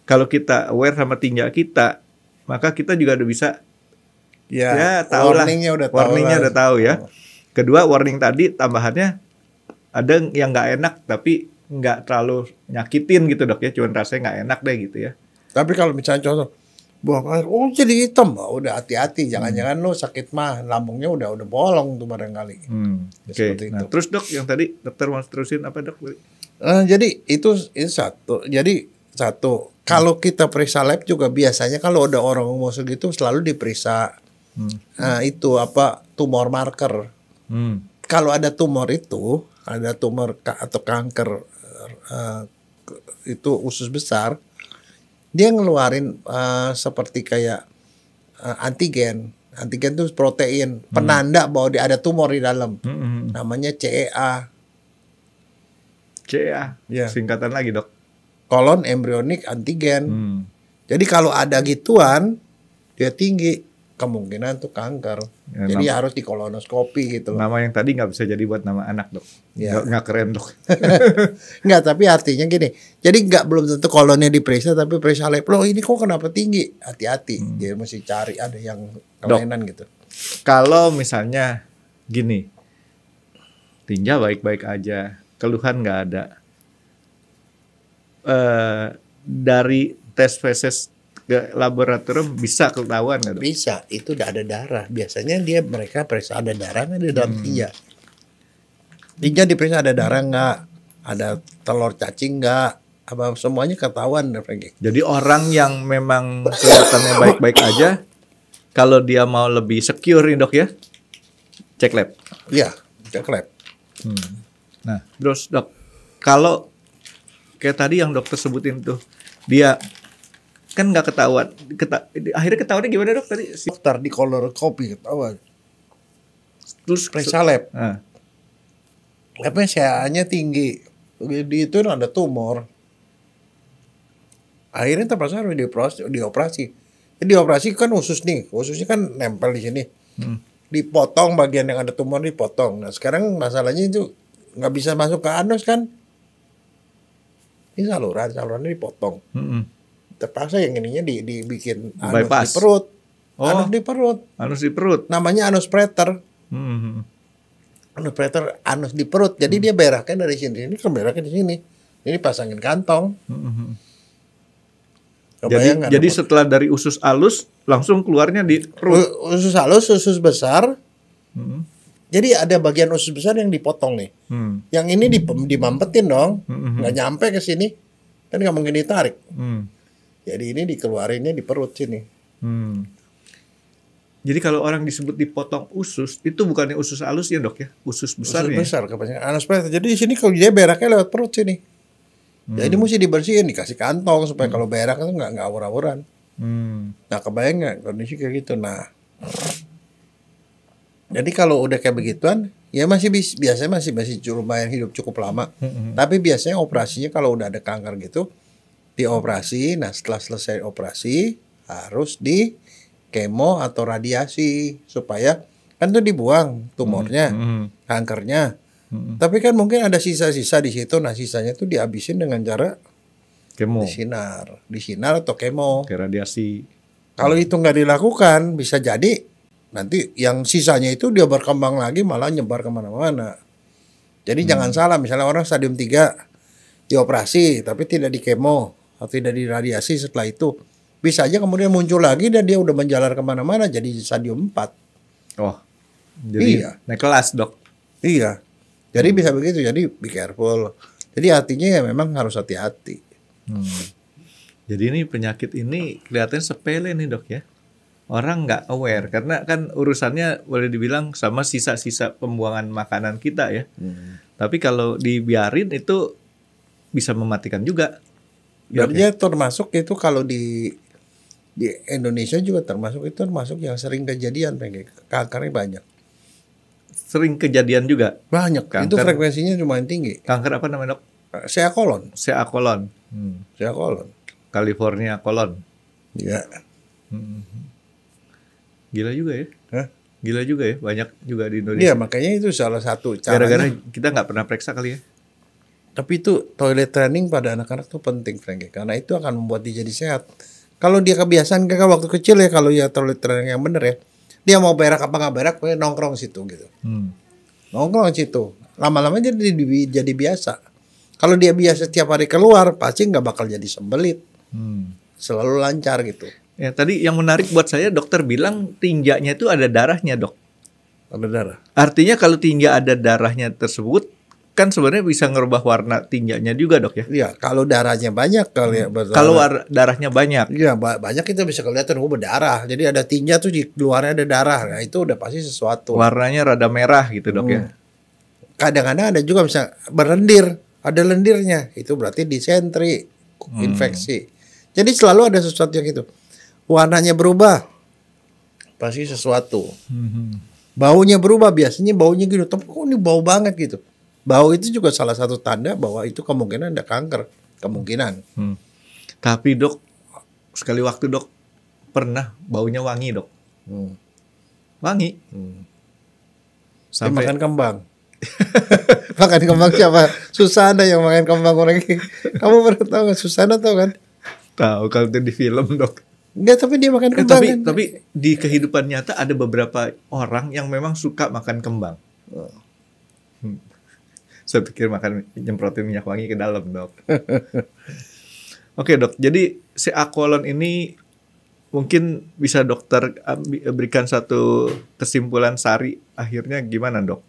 Kalau kita aware sama tinja kita, maka kita juga udah bisa tahu lah. Warningnya udah tahu ya. Kedua warning tadi tambahannya Ada yang nggak enak tapi nggak terlalu nyakitin gitu dok ya, cuman rasanya nggak enak deh gitu ya. Tapi kalau misalnya contoh buang air, oh jadi hitam, oh, udah hati-hati, jangan-jangan lo sakit mah, lambungnya udah bolong tuh barangkali. Oke. Nah, terus dok yang tadi dokter mau terusin apa dok? Jadi itu satu. Jadi satu, kalau kita periksa lab juga biasanya kalau ada orang umur segitu selalu diperiksa itu apa tumor marker. Kalau ada tumor itu, ada tumor atau kanker itu usus besar, dia ngeluarin seperti kayak antigen. Antigen itu protein penanda bahwa dia ada tumor di dalam. Namanya CEA. CEA. Ya. Singkatan lagi dok. Colon embryonic antigen. Jadi kalau ada gituan, dia tinggi, kemungkinan tuh kanker. Ya, jadi harus di kolonoskopi gitu. Nama yang tadi nggak bisa jadi buat nama anak dok. Ya. Nggak keren dok. Nggak, tapi artinya gini. Jadi nggak belum tentu kolonnya diperiksa, tapi periksa lab. Loh ini kok kenapa tinggi? Hati-hati. Dia mesti cari ada yang kelainan gitu. Kalau misalnya gini, tinja baik-baik aja, keluhan nggak ada. Dari tes feses ke laboratorium bisa ketahuan nggak dok? Bisa, itu udah ada darah. Biasanya mereka periksa ada darah nggak di dalam tinja. Tinja diperiksa ada darah nggak, ada telur cacing nggak, apa semuanya ketahuan. Jadi orang yang memang kelihatannya baik-baik aja, kalau dia mau lebih secure nih dok ya, cek lab. Iya, cek lab. Nah, terus dok, kalau kayak tadi yang dokter sebutin tuh, dia kan nggak ketahuan, akhirnya ketahuannya gimana dok tadi? Dokter di kolonoskopi ketahuan. Terus Periksa lab. Nah, Labnya CA-nya tinggi. Di itu ada tumor. Akhirnya terpaksa harus dioperasi. Jadi dioperasi kan usus nih. Ususnya kan nempel di sini. Dipotong bagian yang ada tumor, dipotong. Nah sekarang masalahnya itu nggak bisa masuk ke anus kan. Ini salurannya dipotong. Terpaksa yang ininya dibikin anus bypass. di perut. Oh. Anus di perut. Namanya anospreter. Anus di perut. Jadi dia beraknya dari sini. Ini kan beraknya di sini. Ini pasangin kantong. Jadi setelah dari usus halus langsung keluarnya di perut. Usus halus, usus besar. Jadi ada bagian usus besar yang dipotong nih. Yang ini dimampetin dong. Nggak nyampe ke sini. Kan nggak mungkin ditarik. Jadi ini dikeluarinnya di perut sini. Jadi kalau orang disebut dipotong usus, itu bukannya usus halus ya dok ya? Usus besar ya? Usus besar kebanyakan anospreter. Jadi di sini kalau dia beraknya lewat perut sini. Jadi mesti dibersihin, dikasih kantong supaya kalau berak itu nggak awur-awuran. Nah kebayang nggak kondisi kayak gitu. Nah, jadi kalau udah kayak begituan, ya biasanya masih lumayan hidup cukup lama. Tapi biasanya operasinya kalau udah ada kanker gitu, dioperasi. Nah setelah selesai operasi harus di kemo atau radiasi supaya kan tuh dibuang tumornya, kankernya. Tapi kan mungkin ada sisa-sisa di situ. Nah sisanya tuh dihabisin dengan cara kemo, disinar atau kemo, ke radiasi. Kalau itu nggak dilakukan, bisa jadi nanti yang sisanya itu dia berkembang lagi malah nyebar kemana-mana. Jadi jangan salah, misalnya orang stadium 3 dioperasi tapi tidak di kemo atau tidak diradiasi setelah itu, bisa aja kemudian muncul lagi dan dia udah menjalar kemana-mana jadi stadium 4. Oh, jadi naik kelas dok. Iya, jadi bisa begitu. Jadi be careful. Jadi artinya ya memang harus hati-hati. Jadi ini penyakit ini kelihatannya sepele nih dok ya. Orang nggak aware karena kan urusannya boleh dibilang sama sisa-sisa pembuangan makanan kita ya. Tapi kalau dibiarin itu bisa mematikan juga. Dan dia termasuk itu kalau di Indonesia juga termasuk yang sering kejadian, kankernya banyak. Sering kejadian juga. Banyak. Kanker, itu frekuensinya lumayan tinggi. Kanker apa namanya dok? CA kolon. CA kolon. CA kolon. California kolon. Iya. Gila juga ya. Hah? Gila juga ya. Banyak juga di Indonesia. Iya, makanya itu salah satu caranya. Gara-gara kita nggak pernah periksa kali ya. Tapi itu toilet training pada anak-anak tuh penting, Frankie. Karena itu akan membuat dia jadi sehat. Kalau dia kebiasaan kayak waktu kecil ya, kalau ya toilet training yang bener ya, dia mau berak apa nggak berak, nongkrong situ gitu. Nongkrong situ. Lama-lama jadi biasa. Kalau dia biasa tiap hari keluar, pasti nggak bakal jadi sembelit. Selalu lancar gitu. Ya, tadi yang menarik buat saya dokter bilang tinjanya itu ada darahnya, Dok. Ada darah. Artinya kalau tinja ada darahnya tersebut kan sebenarnya bisa ngerubah warna tinjanya juga, Dok ya. Iya, kalau darahnya banyak Kalau darahnya banyak. Iya, banyak kita bisa kelihatan berdarah. Jadi ada tinja tuh di luarnya ada darah. Nah, itu udah pasti sesuatu. Warnanya rada merah gitu, Dok ya. Kadang-kadang ada juga bisa berlendir, ada lendirnya. Itu berarti disentri, infeksi. Jadi selalu ada sesuatu yang itu. Warnanya berubah, pasti sesuatu. Baunya berubah, biasanya baunya gitu. Tapi kok ini bau banget gitu. Bau itu juga salah satu tanda bahwa itu kemungkinan ada kanker. Kemungkinan. Tapi Dok, sekali waktu Dok, pernah baunya wangi, Dok. Wangi. Sampai makan kembang. Makan kembang siapa? Susana yang makan kembang orang ini. Kamu pernah tahu gak? Susana tahu kan? Tahu kalau itu di film, Dok. Enggak, tapi dia makan kembang tapi di kehidupan nyata ada beberapa orang yang memang suka makan kembang. Saya pikir makan nyemprotin minyak wangi ke dalam, Dok. Oke, Dok. Jadi si Aqualon ini mungkin bisa dokter berikan satu kesimpulan sari akhirnya gimana, Dok?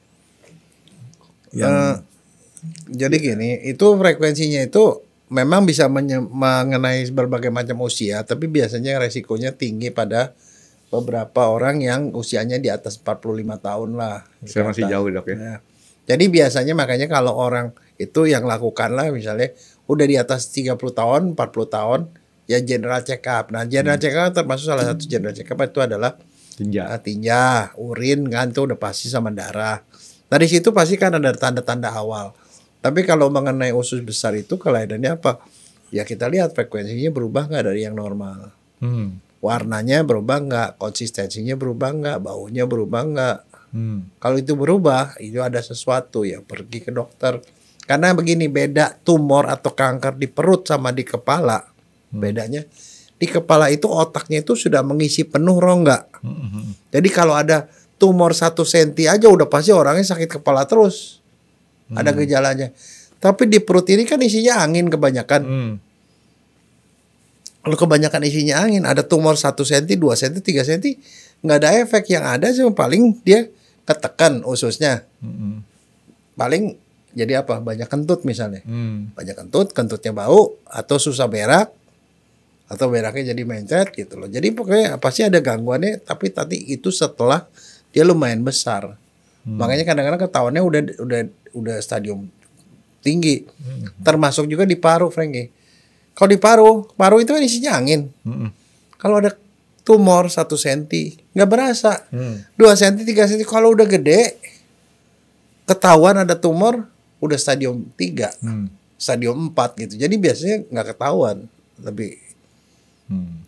Jadi gini, itu frekuensinya itu memang bisa mengenai berbagai macam usia, tapi biasanya resikonya tinggi pada beberapa orang yang usianya di atas 45 tahun lah. Saya masih jauh, Dok ya. Nah, jadi biasanya makanya kalau orang itu yang lakukan lah misalnya udah di atas 30 tahun, 40 tahun, ya general check up. Nah, general check up termasuk salah satu general check up itu adalah tinja, urin kan itu udah pasti sama darah. Dari situ pasti kan ada tanda-tanda awal. Tapi kalau mengenai usus besar itu kelainannya apa? Ya kita lihat frekuensinya berubah nggak dari yang normal. Warnanya berubah nggak? Konsistensinya berubah nggak? Baunya berubah nggak? Kalau itu berubah, itu ada sesuatu ya pergi ke dokter. Karena begini, beda tumor atau kanker di perut sama di kepala. Bedanya di kepala itu otaknya itu sudah mengisi penuh rongga. Jadi kalau ada tumor 1 senti aja udah pasti orangnya sakit kepala terus. Ada gejalanya. Tapi di perut ini kan isinya angin kebanyakan. Kalau kebanyakan isinya angin, ada tumor 1 senti, 2 senti, 3 senti, nggak ada efek. Yang ada sih paling dia ketekan ususnya. Paling jadi apa? Banyak kentut misalnya. Banyak kentut, kentutnya bau, atau susah berak, atau beraknya jadi mencret gitu loh. Jadi pokoknya pasti ada gangguannya, tapi tadi itu setelah dia lumayan besar. Makanya kadang-kadang ketahuannya udah stadium tinggi. Termasuk juga di paru, Frankie. Kalau di paru itu kan isinya angin. Kalau ada tumor 1 senti nggak berasa. 2 senti, 3 senti kalau udah gede ketahuan ada tumor udah stadium 3, stadium 4 gitu. Jadi biasanya nggak ketahuan lebih.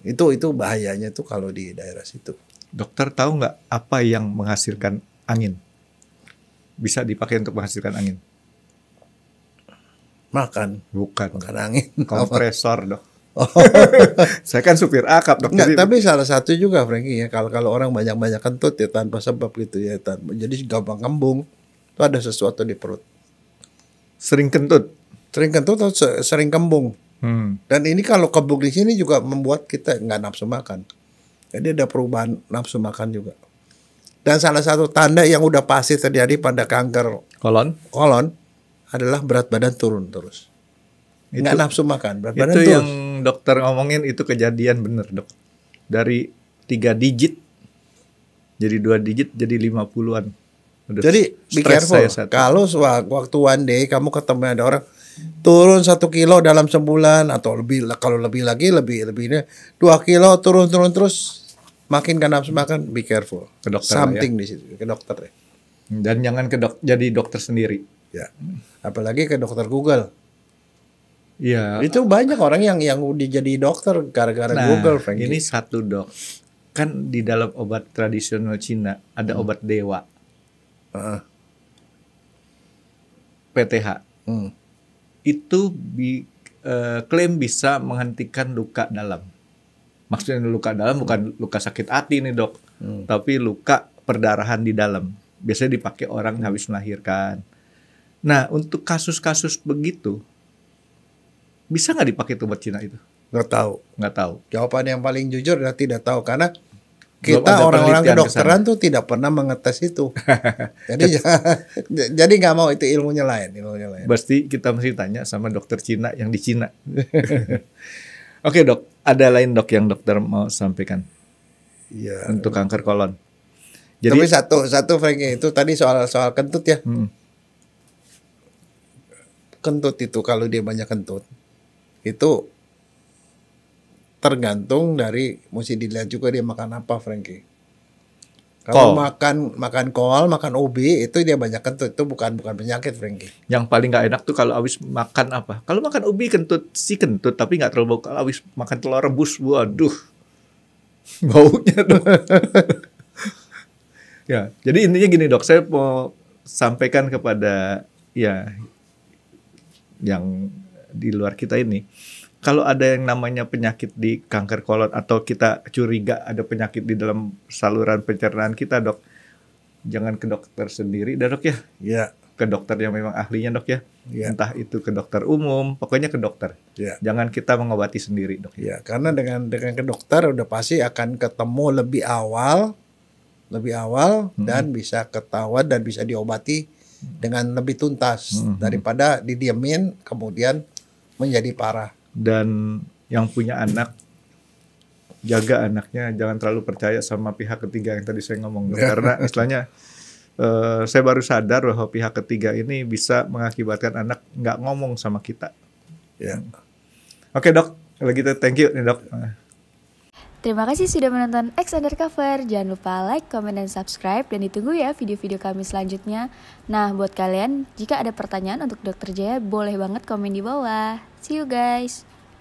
Itu bahayanya tuh kalau di daerah situ. Dokter tahu nggak apa yang menghasilkan angin? Bisa dipakai untuk menghasilkan angin? Makan. Bukan. Makan angin. Kompresor, Dok. Saya kan supir akap, Dok. Enggak, tapi salah satu juga, Frankie ya, kalau orang banyak-banyak kentut ya tanpa sebab gitu ya, jadi gampang kembung. Itu ada sesuatu di perut. Sering kentut? Sering kentut atau sering kembung. Dan ini kalau kembung di sini juga membuat kita nggak nafsu makan. Jadi ada perubahan nafsu makan juga. Dan salah satu tanda yang udah pasti terjadi pada kanker kolon adalah berat badan turun terus. Nggak nafsu makan, berat badan itu terus. Yang dokter ngomongin itu kejadian bener, Dok. Dari 3 digit jadi 2 digit jadi 50-an. Jadi be careful. Kalau waktu one day kamu ketemu ada orang turun 1 kilo dalam sebulan atau lebih, kalau lebih lagi lebih ini 2 kilo turun terus, makin kan nafsu makan, be careful. Ke dokter something ya. Di situ, ke dokter ya. Dan jangan jadi dokter sendiri. Ya. Apalagi ke dokter Google. Iya. Itu banyak orang yang jadi dokter gara-gara Google, Frank. Ini satu, Dok. Kan di dalam obat tradisional Cina ada obat dewa. PTH. Itu klaim bisa menghentikan luka dalam. Maksudnya luka dalam bukan luka sakit hati nih, Dok. Tapi luka perdarahan di dalam. Biasanya dipakai orang habis melahirkan. Nah, untuk kasus-kasus begitu, bisa nggak dipakai tuh obat Cina itu? Nggak tahu. Nggak tahu. Jawaban yang paling jujur adalah tidak tahu, karena Belum kita ada orang-orang penelitian kedokteran tuh tidak pernah mengetes itu. Jadi nggak mau, itu ilmunya lain. Pasti kita mesti tanya sama dokter Cina yang di Cina. Oke dok, ada lain dok yang dokter mau sampaikan Iya. untuk kanker kolon. Tapi Jadi satu Frankie, itu tadi soal kentut ya. Kentut itu kalau dia banyak kentut, itu tergantung dari, mesti dilihat juga dia makan apa, Frankie. Kalau makan kol, makan ubi, itu dia banyak kentut, itu bukan penyakit, Frankie. yang paling nggak enak tuh kalau habis makan apa? Kalau makan ubi kentut, tapi nggak terlalu bau. Kalau habis makan telur rebus, waduh, baunya dok. Ya, jadi intinya gini dok, saya mau sampaikan kepada ya yang di luar kita ini, kalau ada yang namanya penyakit di kanker kolon atau kita curiga ada penyakit di dalam saluran pencernaan kita dok, jangan ke dokter sendiri dah dok ya. Iya. Ke dokter yang memang ahlinya dok ya. Iya. Entah itu ke dokter umum, pokoknya ke dokter. Iya. Jangan kita mengobati sendiri dok. Ya, karena dengan ke dokter udah pasti akan ketemu lebih awal dan bisa ketahuan dan bisa diobati dengan lebih tuntas daripada didiemin kemudian menjadi parah. Dan yang punya anak, jaga anaknya, jangan terlalu percaya sama pihak ketiga yang tadi saya ngomong dok. Karena istilahnya saya baru sadar bahwa pihak ketiga ini bisa mengakibatkan anak nggak ngomong sama kita. Ya. Oke dok, kalau gitu thank you nih dok. Terima kasih sudah menonton X Undercover. Jangan lupa like, comment, dan subscribe. Dan ditunggu ya video-video kami selanjutnya. Nah, buat kalian, jika ada pertanyaan untuk Dr. Jaya, boleh banget komen di bawah. See you guys!